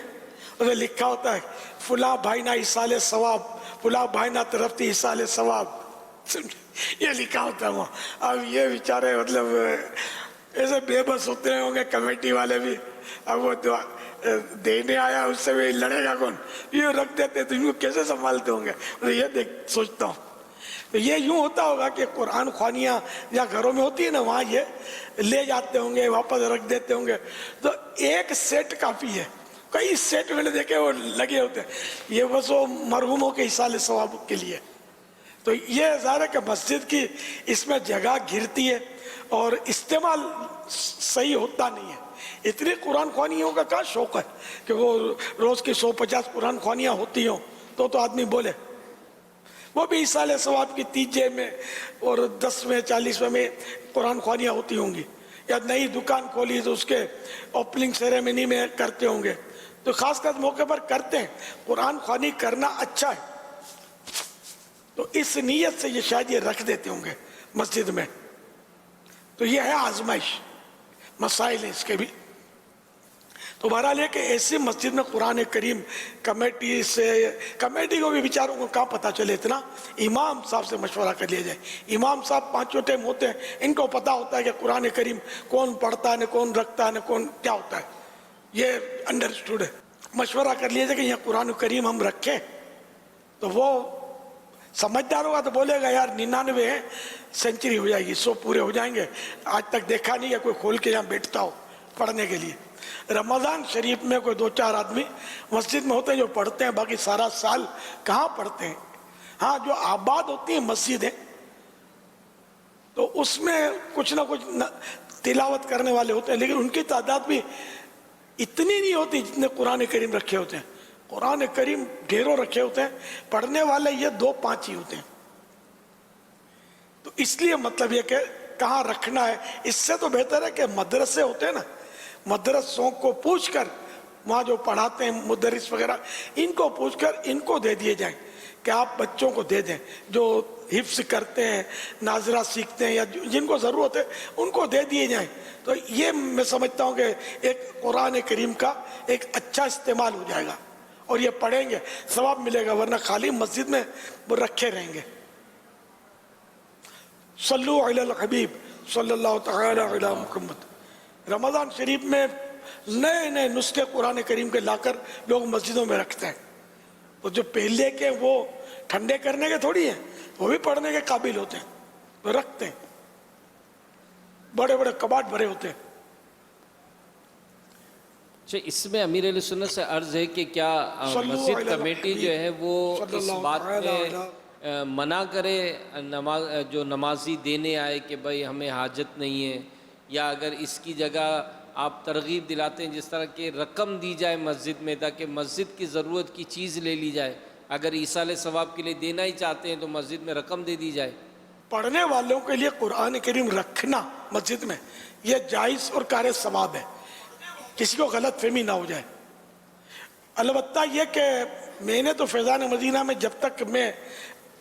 اس میں لکھا ہوتا ہے فلاں بھائی نہ ایصال ثواب، فلاں بھائی نہ طرف تھی ایصال ثواب، یہ لکھا ہوتا ہے وہاں. اب یہ بیچارے مطلب ایسے بے بس ہوتے ہوں گے کمیٹی والے بھی. اب وہ دینے آیا اس سے بھی لڑے گا کون؟ یہ رکھ دیتے تو ان کو کیسے سنبھالتے ہوں گے؟ یہ سوچتا ہوں. تو یہ یوں ہوتا ہوگا کہ قرآن خوانیاں یا گھروں میں ہوتی ہے نا، وہاں یہ لے جاتے ہوں گے، واپس رکھ دیتے ہوں گے. تو ایک سیٹ کافی ہے، کئی سیٹ میں نے دیکھے وہ لگے ہوتے ہیں. یہ بس وہ مرحوموں کے ایصال ثواب کے لیے. تو یہ ظاہر ہے کہ مسجد کی اس میں جگہ گرتی ہے اور استعمال صحیح ہوتا نہیں ہے. اتنی قرآن خوانیوں کا کیا شوق ہے کہ وہ روز کی 150 قرآن خوانیاں ہوتی ہوں تو آدمی بولے. وہ بھی ایصال ثواب کی 30 میں اور 10ویں 40ویں میں قرآن خوانیاں ہوتی ہوں گی. یا نئی دکان کھولی تو اس کے اوپننگ سیریمنی میں کرتے ہوں گے. تو خاص خاص موقع پر کرتے ہیں. قرآن خوانی کرنا اچھا ہے، تو اس نیت سے یہ شاید یہ رکھ دیتے ہوں گے مسجد میں. تو یہ ہے آزمائش، مسائل ہیں اس کے بھی. تو بہرحال یہ کہ ایسی مسجد میں قرآن کریم کمیٹی کو بھی بیچاروں کو کہاں پتہ چلے اتنا. امام صاحب سے مشورہ کر لیا جائے. امام صاحب 5 ٹائم ہوتے ہیں، ان کو پتہ ہوتا ہے کہ قرآن کریم کون پڑھتا ہے، کون رکھتا ہے، کون کیا ہوتا ہے. یہ انڈرسٹوڈ ہے. مشورہ کر لیا جائے کہ یہ قرآن کریم ہم رکھیں. تو وہ سمجھدار ہوگا تو بولے گا یار 99 ہے، سینچری ہو جائے گی، 100 پورے ہو جائیں گے. آج تک دیکھا نہیں ہے کوئی کھول کے یہاں بیٹھتا ہو پڑھنے کے لیے. رمضان شریف میں کوئی 2-4 آدمی مسجد میں ہوتے ہیں جو پڑھتے ہیں، باقی سارا سال کہاں پڑھتے ہیں. ہاں جو آباد ہوتی ہیں مسجدیں تو اس میں کچھ نہ کچھ تلاوت کرنے والے ہوتے ہیں، لیکن ان کی تعداد بھی اتنی نہیں ہوتی جتنے قرآن کریم رکھے ہوتے ہیں. قرآن کریم ڈھیروں رکھے ہوتے ہیں، پڑھنے والے یہ 2-5 ہی ہوتے ہیں. تو اس لیے مطلب یہ کہ کہاں رکھنا ہے. اس سے تو بہتر ہے کہ مدرسے ہوتے ہیں نا، مدرسوں کو پوچھ کر، وہاں جو پڑھاتے ہیں مدرس وغیرہ، ان کو پوچھ کر ان کو دے دیے جائیں کہ آپ بچوں کو دے دیں. جو حفظ کرتے ہیں، ناظرہ سیکھتے ہیں، یا جن کو ضرورت ہے ان کو دے دیے جائیں. تو یہ میں سمجھتا ہوں کہ ایک قرآن کریم کا ایک اچھا استعمال ہو جائے گا اور یہ پڑھیں گے ثواب ملے گا، ورنہ خالی مسجد میں وہ رکھے رہیں گے. صلو علی الحبیب صلی اللہ تعالی علی محمد. رمضان شریف میں نئے نسخے قرآن کریم کے لا کر لوگ مسجدوں میں رکھتے ہیں. تو جو پہلے کے وہ ٹھنڈے کرنے کے تھوڑی ہیں، وہ بھی پڑھنے کے قابل ہوتے ہیں، وہ رکھتے ہیں. بڑے بڑے کباٹ بھرے ہوتے ہیں. اچھا، اس میں امیر علیہ سنت سے عرض ہے کہ کیا مسجد کمیٹی جو ہے وہ اس بات میں منع کرے جو نمازی دینے آئے کہ بھائی ہمیں حاجت نہیں ہے، یا اگر اس کی جگہ آپ ترغیب دلاتے ہیں جس طرح کہ رقم دی جائے مسجد میں تاکہ مسجد کی ضرورت کی چیز لے لی جائے، اگر ایصال ثواب کے لیے دینا ہی چاہتے ہیں تو مسجد میں رقم دے دی جائے. پڑھنے والوں کے لیے قرآن کریم رکھنا مسجد میں یہ جائز اور کار ثواب ہے، کسی کو غلط فہمی نہ ہو جائے. البتہ یہ کہ میں نے تو فیضان مدینہ میں جب تک میں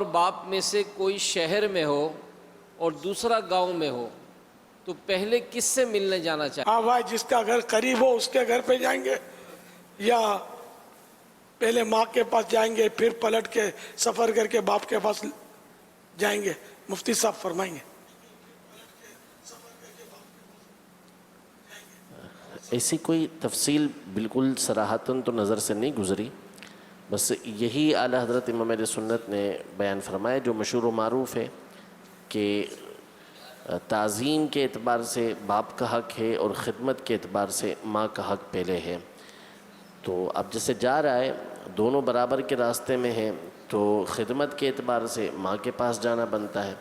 اور باپ میں سے کوئی شہر میں ہو اور دوسرا گاؤں میں ہو تو پہلے کس سے ملنے جانا چاہیے؟ ہاں بھائی، جس کا گھر قریب ہو اس کے گھر پہ جائیں گے، یا پہلے ماں کے پاس جائیں گے پھر پلٹ کے سفر کر کے باپ کے پاس جائیں گے؟ مفتی صاحب فرمائیں گے۔ ایسی کوئی تفصیل بالکل صراحتاً تو نظر سے نہیں گزری، بس یہی اعلیٰ حضرت امام اہل سنت نے بیان فرمایا جو مشہور و معروف ہے کہ تعظیم کے اعتبار سے باپ کا حق ہے اور خدمت کے اعتبار سے ماں کا حق پہلے ہے۔ تو اب جیسے جا رہا ہے دونوں برابر کے راستے میں ہیں تو خدمت کے اعتبار سے ماں کے پاس جانا بنتا ہے،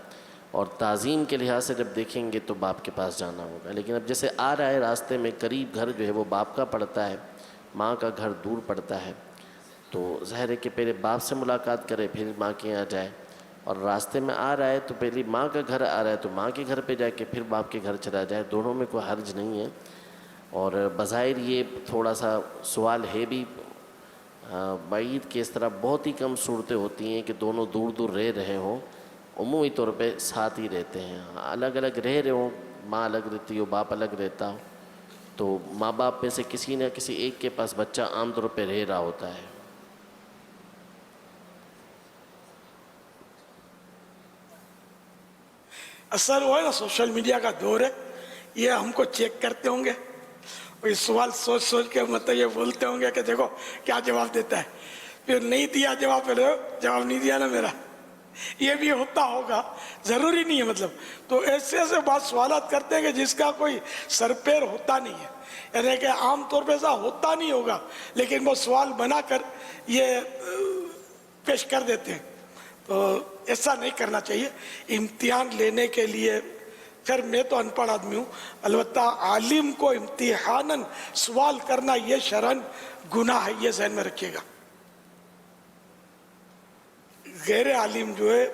اور تعظیم کے لحاظ سے جب دیکھیں گے تو باپ کے پاس جانا ہوگا۔ لیکن اب جیسے آ رہا ہے راستے میں قریب گھر جو ہے وہ باپ کا پڑتا ہے، ماں کا گھر دور پڑتا ہے، تو ظاہر ہے کہ پہلے باپ سے ملاقات کرے پھر ماں کے یہاں جائے، اور راستے میں آ رہا ہے تو پہلی ماں کا گھر آ رہا ہے تو ماں کے گھر پہ جا کے پھر باپ کے گھر چلا جائے، دونوں میں کوئی حرج نہیں ہے۔ اور بظاہر یہ تھوڑا سا سوال ہے بھی بعید کہ اس طرح بہت ہی کم صورتیں ہوتی ہیں کہ دونوں دور دور رہ رہے ہوں، عمومی طور پہ ساتھ ہی رہتے ہیں، الگ الگ رہ رہے ہوں، ماں الگ رہتی ہو باپ الگ رہتا ہو، تو ماں باپ میں سے کسی نہ کسی ایک کے پاس بچہ عام طور پہ رہ رہا ہوتا ہے۔ اثر ہوا ہے نا، سوشل میڈیا کا دور ہے، یہ ہم کو چیک کرتے ہوں گے، اور یہ سوال سوچ سوچ کے مطلب یہ بولتے ہوں گے کہ دیکھو کیا جواب دیتا ہے، پھر نہیں دیا جواب، پھر جواب نہیں دیا نا میرا، یہ بھی ہوتا ہوگا، ضروری نہیں ہے مطلب۔ تو ایسے ایسے بات سوالات کرتے ہیں کہ جس کا کوئی سر پیر ہوتا نہیں ہے، یعنی کہ عام طور پہ ایسا ہوتا نہیں ہوگا، لیکن وہ سوال بنا کر یہ پیش کر دیتے ہیں۔ تو ایسا نہیں کرنا چاہیے۔ امتحان لینے کے لیے، خیر میں تو ان پڑھ آدمی ہوں، البتہ عالم کو امتحاناً سوال کرنا یہ شرعاً گناہ ہے، یہ ذہن میں رکھیے گا۔ غیر عالم جو ہے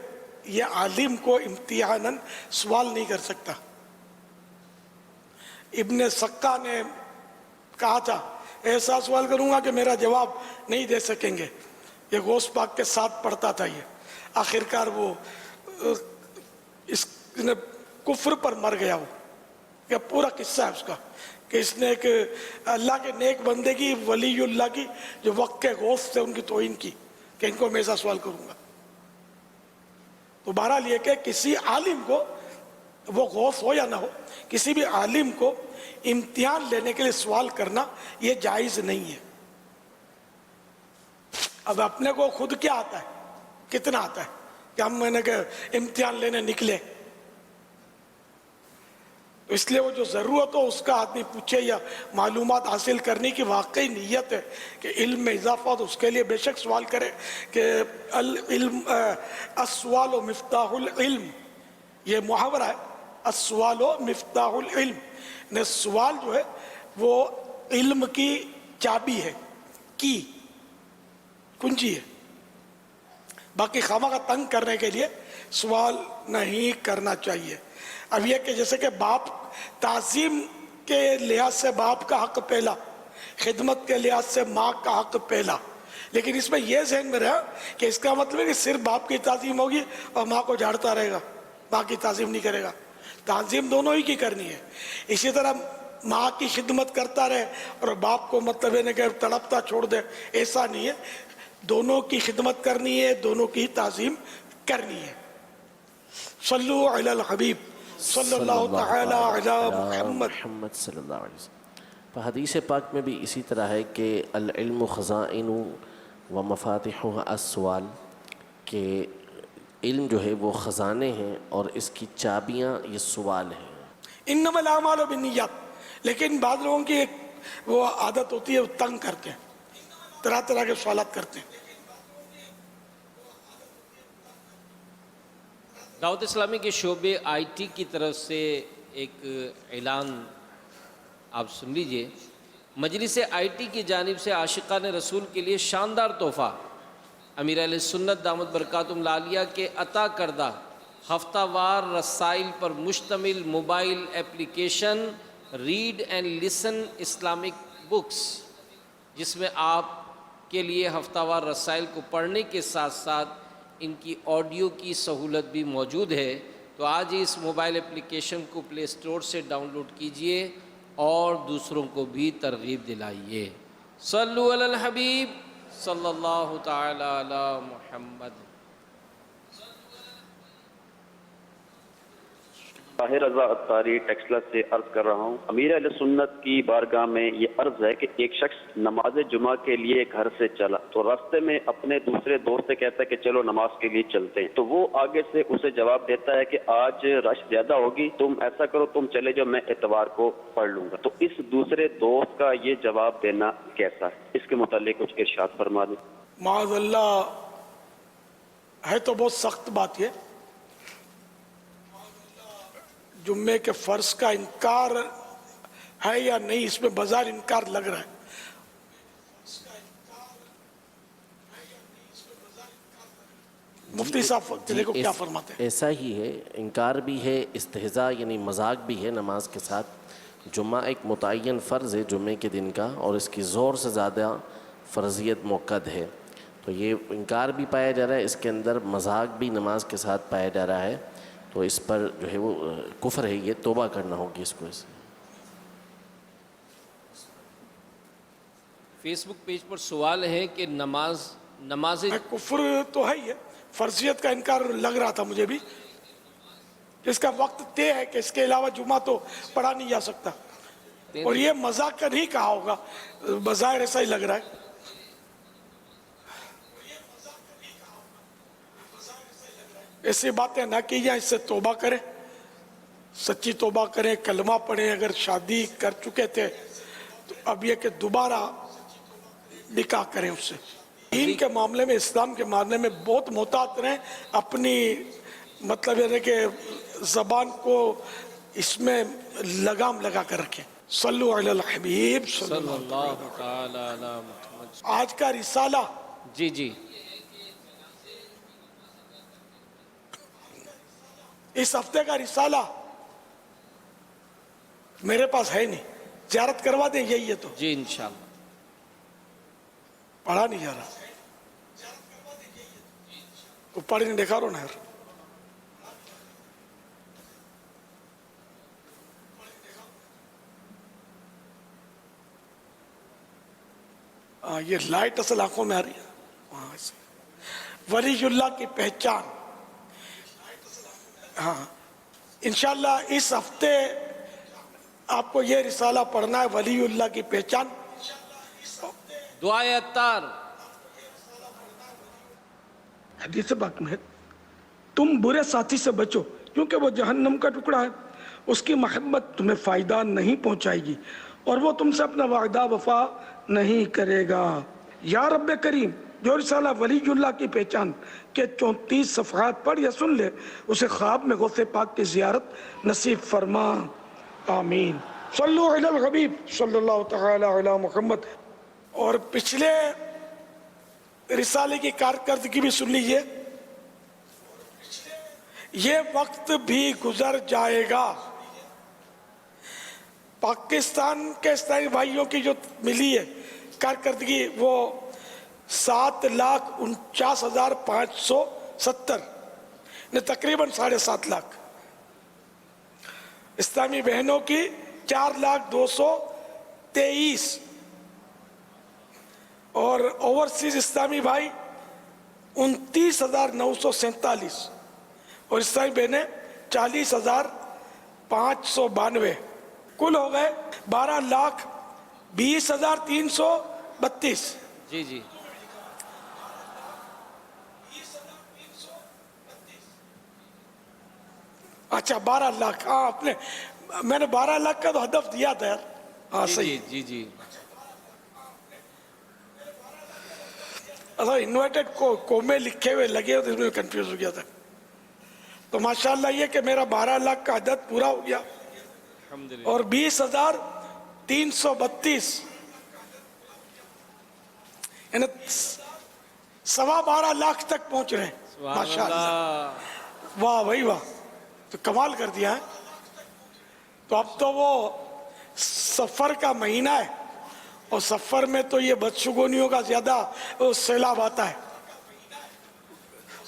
یہ عالم کو امتحاناً سوال نہیں کر سکتا۔ ابن سقا نے کہا تھا ایسا سوال کروں گا کہ میرا جواب نہیں دے سکیں گے، یہ غوث پاک کے ساتھ پڑھتا تھا، یہ آخرکار وہ اس نے کفر پر مر گیا، وہ یہ پورا قصہ ہے اس کا کہ اس نے ایک اللہ کے نیک بندے کی، ولی اللہ کی جو وقت کے غوث تھے ان کی توہین کی کہ ان کو میں ایسا سوال کروں گا۔ تو بہرحال یہ کہ کسی عالم کو، وہ غوث ہو یا نہ ہو، کسی بھی عالم کو امتحان لینے کے لیے سوال کرنا یہ جائز نہیں ہے۔ اب اپنے کو خود کیا آتا ہے، کتنا آتا ہے کہ ہم میں نے کہ امتحان لینے نکلے، اس لیے وہ جو ضرورت ہو اس کا آدمی پوچھے، یا معلومات حاصل کرنے کی واقعی نیت ہے کہ علم میں اضافہ ہو تو اس کے لیے بے شک سوال کرے کہ العلم السوال و مفتاح العلم، یہ محاورہ ہے، السوال و مفتاح العلم، یعنی سوال جو ہے وہ علم کی چابی ہے، کی کنجی ہے۔ باقی خواہ کا تنگ کرنے کے لیے سوال نہیں کرنا چاہیے۔ اب یہ کہ جیسے کہ باپ، تعظیم کے لحاظ سے باپ کا حق پہلا، خدمت کے لحاظ سے ماں کا حق پہلا، لیکن اس میں یہ ذہن میں رہا کہ اس کا مطلب ہے کہ صرف باپ کی تعظیم ہوگی اور ماں کو جھاڑتا رہے گا، ماں کی تعظیم نہیں کرے گا۔ تعظیم دونوں ہی کی کرنی ہے۔ اسی طرح ماں کی خدمت کرتا رہے اور باپ کو مطلب ہے کہ تڑپتا چھوڑ دے، ایسا نہیں ہے، دونوں کی خدمت کرنی ہے، دونوں کی تعظیم کرنی ہے۔ صلو علی الحبیب صلی اللہ تعالی علی محمد صلی اللہ علیہ وسلم۔ حدیث پاک میں بھی اسی طرح ہے کہ العلم خزائن و مفاتیح السوال، کہ علم جو ہے وہ خزانے ہیں اور اس کی چابیاں یہ سوال ہیں۔ انما الاعمال بالنیات، لیکن بعض لوگوں کی ایک وہ عادت ہوتی ہے، وہ تنگ کرتے ہیں، طرح طرح کے سوالات کرتے ہیں۔ دعوت اسلامی کے شعبے آئی ٹی کی طرف سے ایک اعلان آپ سن لیجئے۔ مجلس آئی ٹی کی جانب سے عاشقان رسول کے لیے شاندار تحفہ، امیر اہل سنت دامت برکاتہم العالیہ کے عطا کردہ ہفتہ وار رسائل پر مشتمل mobile application read and listen Islamic books, جس میں آپ کے لیے ہفتہ وار رسائل کو پڑھنے کے ساتھ ساتھ ان کی آڈیو کی سہولت بھی موجود ہے، تو آج ہی اس موبائل اپلیکیشن کو پلے اسٹور سے ڈاؤن لوڈ کیجئے اور دوسروں کو بھی ترغیب دلائیے۔ صلو علی الحبیب صلی اللہ تعالی علی محمد۔ طاہر رضا اتاری ٹیکسلا سے عرض کر رہا ہوں، امیر اہل سنت کی بارگاہ میں یہ عرض ہے کہ ایک شخص نماز جمعہ کے لیے گھر سے چلا تو راستے میں اپنے دوسرے دوست سے کہتا ہے کہ چلو نماز کے لیے چلتے ہیں، تو وہ آگے سے اسے جواب دیتا ہے کہ آج رش زیادہ ہوگی، تم ایسا کرو تم چلے جاؤ، میں اتوار کو پڑھ لوں گا۔ تو اس دوسرے دوست کا یہ جواب دینا کیسا ہے؟ اس کے متعلق کچھ ارشاد فرما دیں۔ معاذ اللہ، ہے تو بہت سخت بات یہ، جمعے کے فرض کا انکار ہے یا نہیں، اس میں بظاہر انکار لگ رہا ہے۔ مفتی صاحب دیکھو کیا فرماتے ہیں۔ ایسا ہی ہے، انکار بھی ہے، استہزاء یعنی مذاق بھی ہے نماز کے ساتھ۔ جمعہ ایک متعین فرض ہے جمعے کے دن کا، اور اس کی زور سے زیادہ فرضیت موقد ہے، تو یہ انکار بھی پایا جا رہا ہے، اس کے اندر مذاق بھی نماز کے ساتھ پایا جا رہا ہے، تو اس پر جو ہے وہ کفر ہے، یہ توبہ کرنا ہوگی اس کو۔ فیس بک پیج پر سوال ہے کہ نماز کفر تو ہے ہی ہے، فرضیت کا انکار لگ رہا تھا مجھے بھی، اس کا وقت طے ہے کہ اس کے علاوہ جمعہ تو پڑھا نہیں جا سکتا، اور یہ مذاق کا نہیں کہا ہوگا، بظاہر ایسا ہی لگ رہا ہے۔ ایسی باتیں نہ کی جائیں، اس سے توبہ کریں، سچی توبہ کریں، کلمہ پڑھیں۔ اگر شادی کر چکے تھے تو اب یہ کہ دوبارہ نکاح کریں اس سے۔ دین کے معاملے میں، اسلام کے معاملے میں بہت محتاط رہیں، اپنی مطلب یہ ہے کہ زبان کو اس میں لگام لگا کر رکھیں۔ صلو علی الحبیب صلی اللہ تعالی علی محمد۔ آج کا رسالہ، جی اس ہفتے کا رسالہ میرے پاس ہے نہیں، زیارت کروا دیں، یہی ہے تو جی انشاءاللہ۔ پڑھا نہیں جا رہا، تو پڑھنے دکھا رہو نا یار۔ یہ لائٹ اصل آنکھوں میں آ رہی ہے۔ ولی اللہ کی پہچان، ہاں انشاءاللہ اس ہفتے آپ کو یہ رسالہ پڑھنا ہے، ولی اللہ کی پہچان، دعائے اتار۔ حدیث پاک میں تم برے ساتھی سے بچو کیونکہ وہ جہنم کا ٹکڑا ہے، اس کی محبت تمہیں فائدہ نہیں پہنچائے گی اور وہ تم سے اپنا وعدہ وفا نہیں کرے گا۔ یا رب کریم، جو رسالہ ولی اللہ کی پہچان کے 34 صفحات پڑھ یا سن لے، اسے خواب میں غوث پاک کی زیارت نصیب فرما، آمین۔ صلو علی الحبیب صلی اللہ تعالی علی محمد۔ اور پچھلے رسالے کی کارکردگی بھی سن لیجئے، یہ وقت بھی گزر جائے گا۔ پاکستان کے اسلامی بھائیوں کی جو ملی ہے کارکردگی، وہ 7,49,570، تقریباً 7.5 لاکھ۔ اسلامی بہنوں کی 4,223، اور اوورسیز اسلامی بھائی 29,947، اور اسلامی بہنیں 40,592، کل ہو گئے 12,20,332۔ جی اچھا 12 لاکھ، ہاں میں نے 12 لاکھ کا تو ہدف دیا تھا یار، ہاں صحیح۔ جی انورٹڈ کومے لکھے ہوئے لگے ہوتے، اس میں کنفیوز ہو گیا تھا، تو ماشاءاللہ یہ کہ میرا 12 لاکھ کا عدد پورا ہو گیا، اور 20,332، یعنی 12.25 لاکھ تک پہنچ رہے ہیں، ماشاءاللہ، واہ بھائی واہ، تو کمال کر دیا ہے۔ تو اب تو وہ سفر کا مہینہ ہے، اور سفر میں تو یہ بدشگونیوں کا زیادہ سیلاب آتا ہے،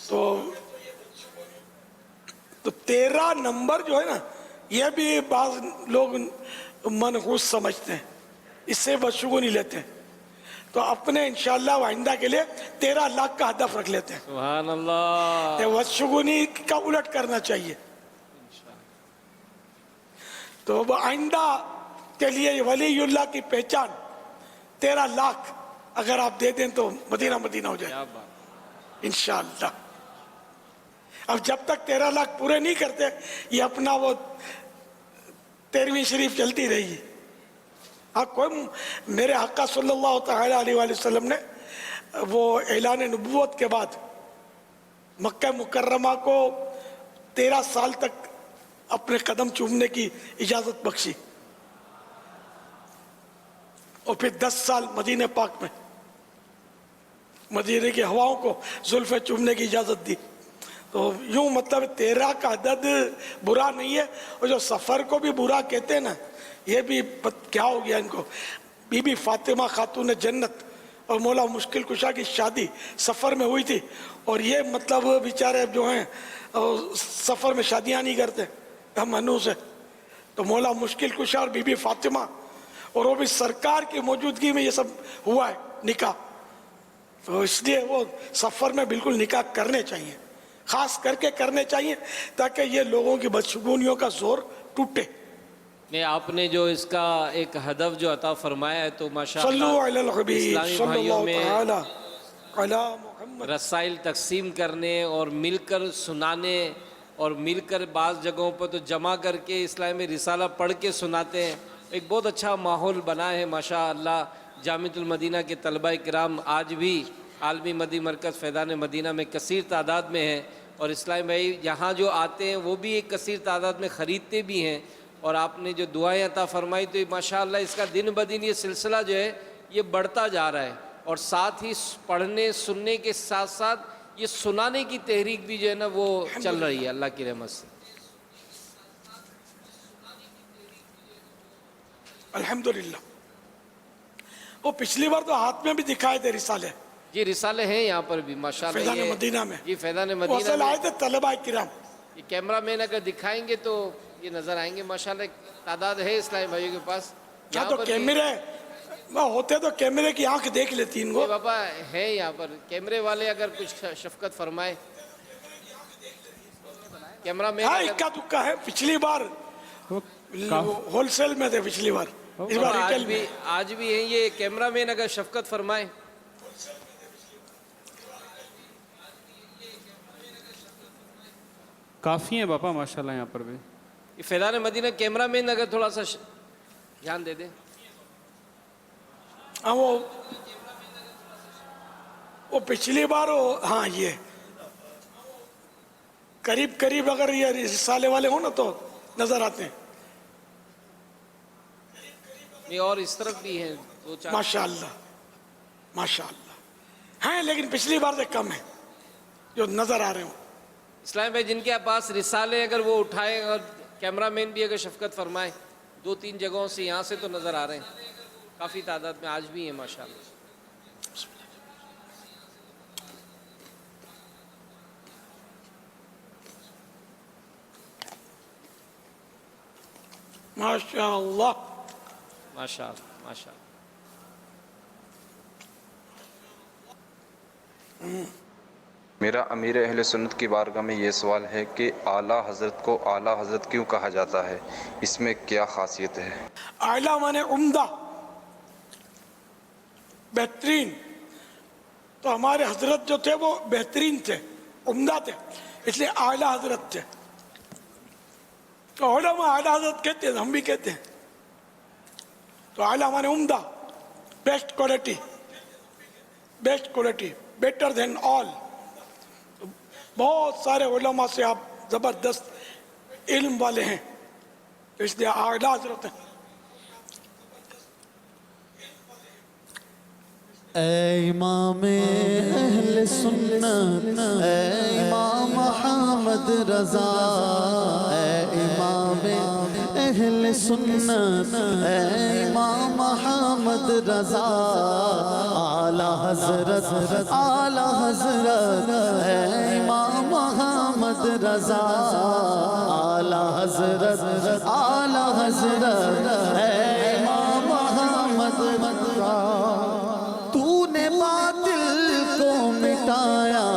تو 13 نمبر جو ہے نا یہ بھی بعض لوگ منحوس سمجھتے ہیں، اس سے بدشگونی لیتے ہیں، تو اپنے انشاءاللہ آئندہ کے لیے 13 لاکھ کا ہدف رکھ لیتے ہیں. سبحان اللہ. بدشگونی کا الٹ کرنا چاہیے. تو آئندہ کے لیے ولی اللہ کی پہچان 13 لاکھ اگر آپ دے دیں تو مدینہ مدینہ ہو جائے انشاءاللہ. اب جب تک 13 لاکھ پورے نہیں کرتے یہ اپنا وہ 13ویں شریف چلتی رہی ہے. کوئی میرے آقا صلی اللہ تعالی علیہ وآلہ وسلم نے وہ اعلان نبوت کے بعد مکہ مکرمہ کو 13 سال تک اپنے قدم چومنے کی اجازت بخشی، اور پھر 10 سال مدینہ پاک میں مدینے کی ہواؤں کو زلفیں چومنے کی اجازت دی. تو یوں مطلب 13 کا عدد برا نہیں ہے. اور جو سفر کو بھی برا کہتے ہیں نا یہ بھی کیا ہو گیا ان کو. بی بی فاطمہ خاتون جنت اور مولا مشکل کشا کی شادی سفر میں ہوئی تھی، اور یہ مطلب بیچارے جو ہیں سفر میں شادیاں نہیں کرتے، ہم منوس ہیں. تو مولا مشکل کشا اور بی بی فاطمہ، اور وہ بھی سرکار کی موجودگی میں یہ سب ہوا ہے نکاح. تو اس لیے وہ سفر میں بالکل نکاح کرنے چاہیے، خاص کر کے کرنے چاہیے تاکہ یہ لوگوں کی بدشگونیوں کا زور ٹوٹے. نہیں، آپ نے جو اس کا ایک ہدف جو عطا فرمایا ہے تو ماشاءاللہ صلو علی الحبیب اسلامی صلی بھائیوں اللہ میں تعالی علی محمد رسائل تقسیم کرنے اور مل کر سنانے اور مل کر بعض جگہوں پر تو جمع کر کے اسلامی رسالہ پڑھ کے سناتے ہیں. ایک بہت اچھا ماحول بنا ہے ماشاءاللہ. جامعۃ المدینہ کے طلبہ کرام آج بھی عالمی مدی مرکز فیضان مدینہ میں کثیر تعداد میں ہیں، اور اسلامی بھائی یہاں جو آتے ہیں وہ بھی ایک کثیر تعداد میں خریدتے بھی ہیں. اور آپ نے جو دعائیں عطا فرمائی تو ماشاءاللہ اس کا دن بدن یہ سلسلہ جو ہے یہ بڑھتا جا رہا ہے، اور ساتھ ہی پڑھنے سننے کے ساتھ ساتھ یہ سنانے کی تحریک بھی جو ہے نا وہ چل رہی ہے اللہ کی رحمت سے. الحمدللہ. وہ پچھلی بار تو ہاتھ میں بھی دکھائے تھے رسالے. جی رسالے ہیں یہاں پر بھی ماشاءاللہ. فیضان مدینہ میں جی فیضان وہ مدینہ اصل میں آئے تھے طلبہ کرام. یہ کیمرہ مین اگر دکھائیں گے تو یہ نظر آئیں گے ماشاءاللہ. تعداد ہے اسلامی بھائیوں کے پاس. کیا تو کیمرے ہوتے تو کیمرے کی آنکھ دیکھ لیتی ان کو. بابا ہے یہاں پر کیمرے والے اگر کچھ شفقت فرمائے. کیمرہ مین اکا دکا ہے. پچھلی بار ہول سیل میں تھے، پچھلی بار اس بار ریٹیل میں. آج بھی ہیں. یہ کیمرہ مین اگر شفقت فرمائے. کافی ہیں باپا ماشاءاللہ یہاں پر بھی. یہ فیضان مدینہ کیمرہ مین اگر تھوڑا سا دھیان دے دیں. وہ پچھلی بار ہاں یہ قریب قریب اگر یہ رسالے والے ہوں نا تو نظر آتے ہیں. یہ اور اس طرف بھی ہیں دو چار ماشاءاللہ ماشاءاللہ ہیں، لیکن پچھلی بار سے کم ہیں جو نظر آ رہے ہوں. اسلام بھائی جن کے پاس رسالے اگر وہ اٹھائے اور کیمرہ مین بھی اگر شفقت فرمائے. 2-3 جگہوں سے یہاں سے تو نظر آ رہے ہیں کافی تعداد میں آج بھی ہیں ماشاءاللہ. ماشاءاللہ ماشاءاللہ ماشاءاللہ. میرا امیر اہل سنت کی بارگاہ میں یہ سوال ہے کہ اعلیٰ حضرت کو اعلیٰ حضرت کیوں کہا جاتا ہے؟ اس میں کیا خاصیت ہے؟ اعلیٰ مانے عمدہ، بہترین. تو ہمارے حضرت جو تھے وہ بہترین تھے، عمدہ تھے، اس لیے اعلیٰ حضرت تھے. تو علماء اعلیٰ حضرت کہتے ہیں، ہم بھی کہتے ہیں. تو اعلیٰ مانے عمدہ، بیسٹ کوالٹی، بیٹر دین آل. بہت سارے علماء سے آپ زبردست علم والے ہیں، اس لیے اعلیٰ حضرت ہیں. اے امام اہل سنت، اے امام محمد رضا، اے امام اہل سنت اے امام احمد رضا اعلی حضرت اے امام احمد رضا اعلی حضرت اے امام احمد رضا تو نے باطل کو مٹایا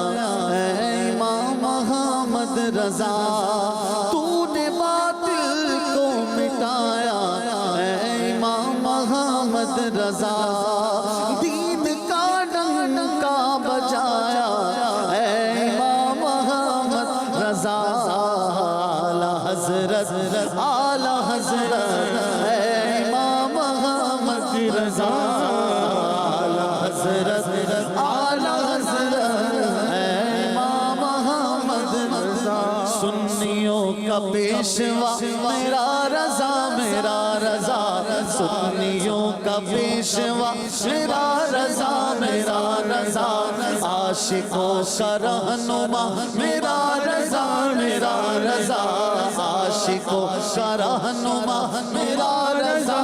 اے امام احمد رضا تو نے باطل کو مٹایا اے امام احمد رضا دین کا ڈنکا بجایا اے امام احمد رضا اعلی حضرت اے امام احمد رضا اعلی حضرت اے امام احمد رضا سنیوں کا پیشوا میرا رضا سنیوں کا پیشوا میرا رضا عاشقوں کا رہنما میرا رضا عاشقوں کا رہنما میرا رضا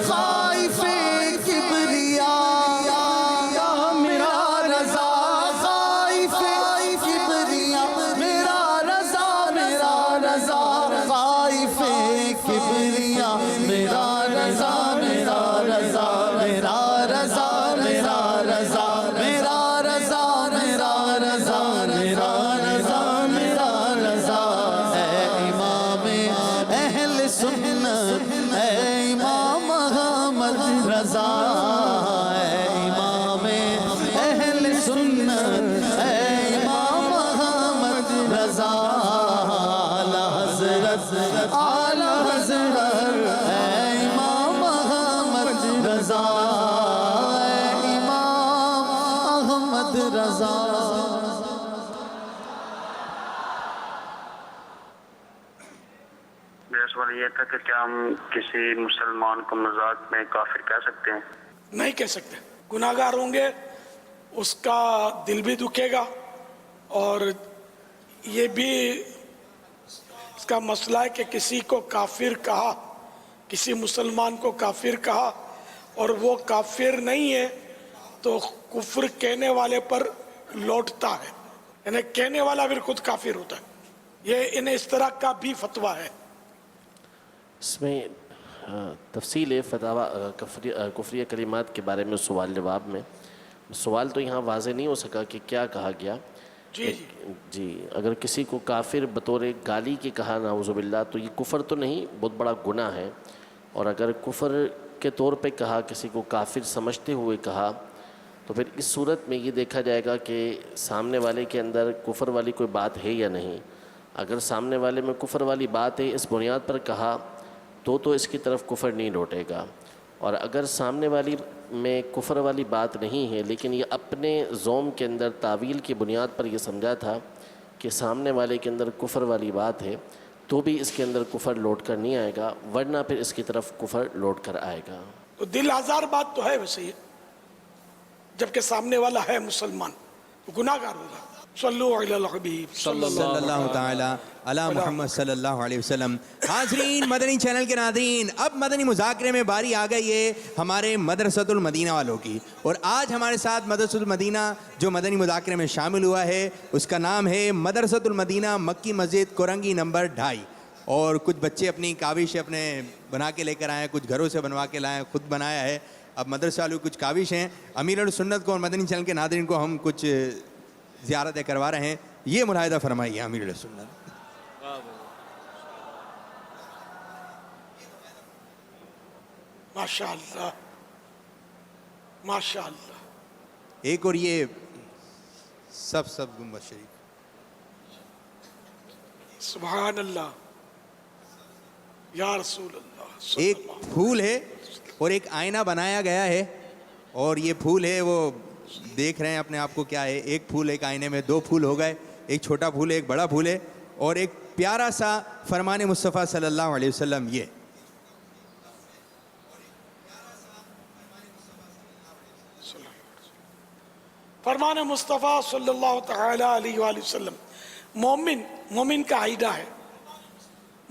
خائف کبریا میرا رضا خائف کبریا میرا رضا خائف کبریا میرا رضا اے امام اہل سنت اے امام احمد رضا اے امام اہل سنت اے امام احمد رضا اعلی حضرت اے امام احمد رضا اے امام احمد رضا میرا سوال یہ تھا کہ کیا ہم کسی مسلمان کو مذاق میں کافر کہہ سکتے ہیں؟ نہیں کہہ سکتے. گناہگار ہوں گے اس کا دل بھی دکھے گا اور یہ بھی اس کا مسئلہ ہے کہ کسی کو کافر کہا, کسی مسلمان کو کافر کہا اور وہ کافر نہیں ہے تو کفر کہنے والے پر لوٹتا ہے, یعنی کہنے والا پھر خود کافر ہوتا ہے. یہ انہیں اس طرح کا بھی فتویٰ ہے. اس میں تفصیل فتاوی کفریہ کلمات کے بارے میں سوال جواب میں سوال تو یہاں واضح نہیں ہو سکا کہ کیا کہا گیا. جی اگر کسی کو کافر بطور گالی کے کہا نعوذ باللہ تو یہ کفر تو نہیں, بہت بڑا گناہ ہے. اور اگر کفر کے طور پہ کہا, کسی کو کافر سمجھتے ہوئے کہا, تو پھر اس صورت میں یہ دیکھا جائے گا کہ سامنے والے کے اندر کفر والی کوئی بات ہے یا نہیں. اگر سامنے والے میں کفر والی بات ہے اس بنیاد پر کہا تو اس کی طرف کفر نہیں لوٹے گا. اور اگر سامنے والی میں کفر والی بات نہیں ہے لیکن یہ اپنے ذوم کے اندر تعویل کی بنیاد پر یہ سمجھا تھا کہ سامنے والے کے اندر کفر والی بات ہے تو بھی اس کے اندر کفر لوٹ کر نہیں آئے گا, ورنہ پھر اس کی طرف کفر لوٹ کر آئے گا. تو دل آزار بات تو ہے ویسے ہی, جبکہ سامنے والا ہے مسلمان تو گناہگار ہوگا. صلو علی الحبیب صلی اللہ تعالی علی محمد صلی اللہ علیہ وسلم. حاضرین مدنی چینل کے ناظرین, اب مدنی مذاکرے میں باری آ گئی ہے ہمارے مدرسۃ المدینہ والوں کی, اور آج ہمارے ساتھ مدرسۃ المدینہ جو مدنی مذاکرے میں شامل ہوا ہے اس کا نام ہے مدرسۃ المدینہ مکی مسجد کورنگی نمبر 2.5. اور کچھ بچے اپنی کاوش اپنے بنا کے لے کر آئے ہیں, کچھ گھروں سے بنوا کے لائے ہیں, خود بنایا ہے. اب مدرسہ والوں کچھ کاوش ہیں. امیر السنت کو اور مدنی چینل کے ناظرین کو ہم کچھ زیارتیں کروا رہے ہیں, یہ ملاحظہ فرمائیے امیر السنت. ماشاء اللہ ماشاء اللہ. ایک اور یہ سب گنبد شریف, سبحان اللہ یا رسول اللہ. ایک پھول ہے اور ایک آئینہ بنایا گیا ہے, اور یہ پھول ہے وہ دیکھ رہے ہیں اپنے آپ کو کیا ہے. ایک پھول ایک آئینے میں, 2 پھول ہو گئے, ایک چھوٹا پھول ہے ایک بڑا پھول ہے, اور ایک پیارا سا فرمان مصطفیٰ صلی اللہ علیہ وسلم. یہ فرمان مصطفیٰ صلی اللہ تعالی علیہ وآلہ وسلم مومن کا عقیدہ ہے.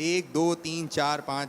1 2 3 4 5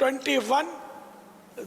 21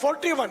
41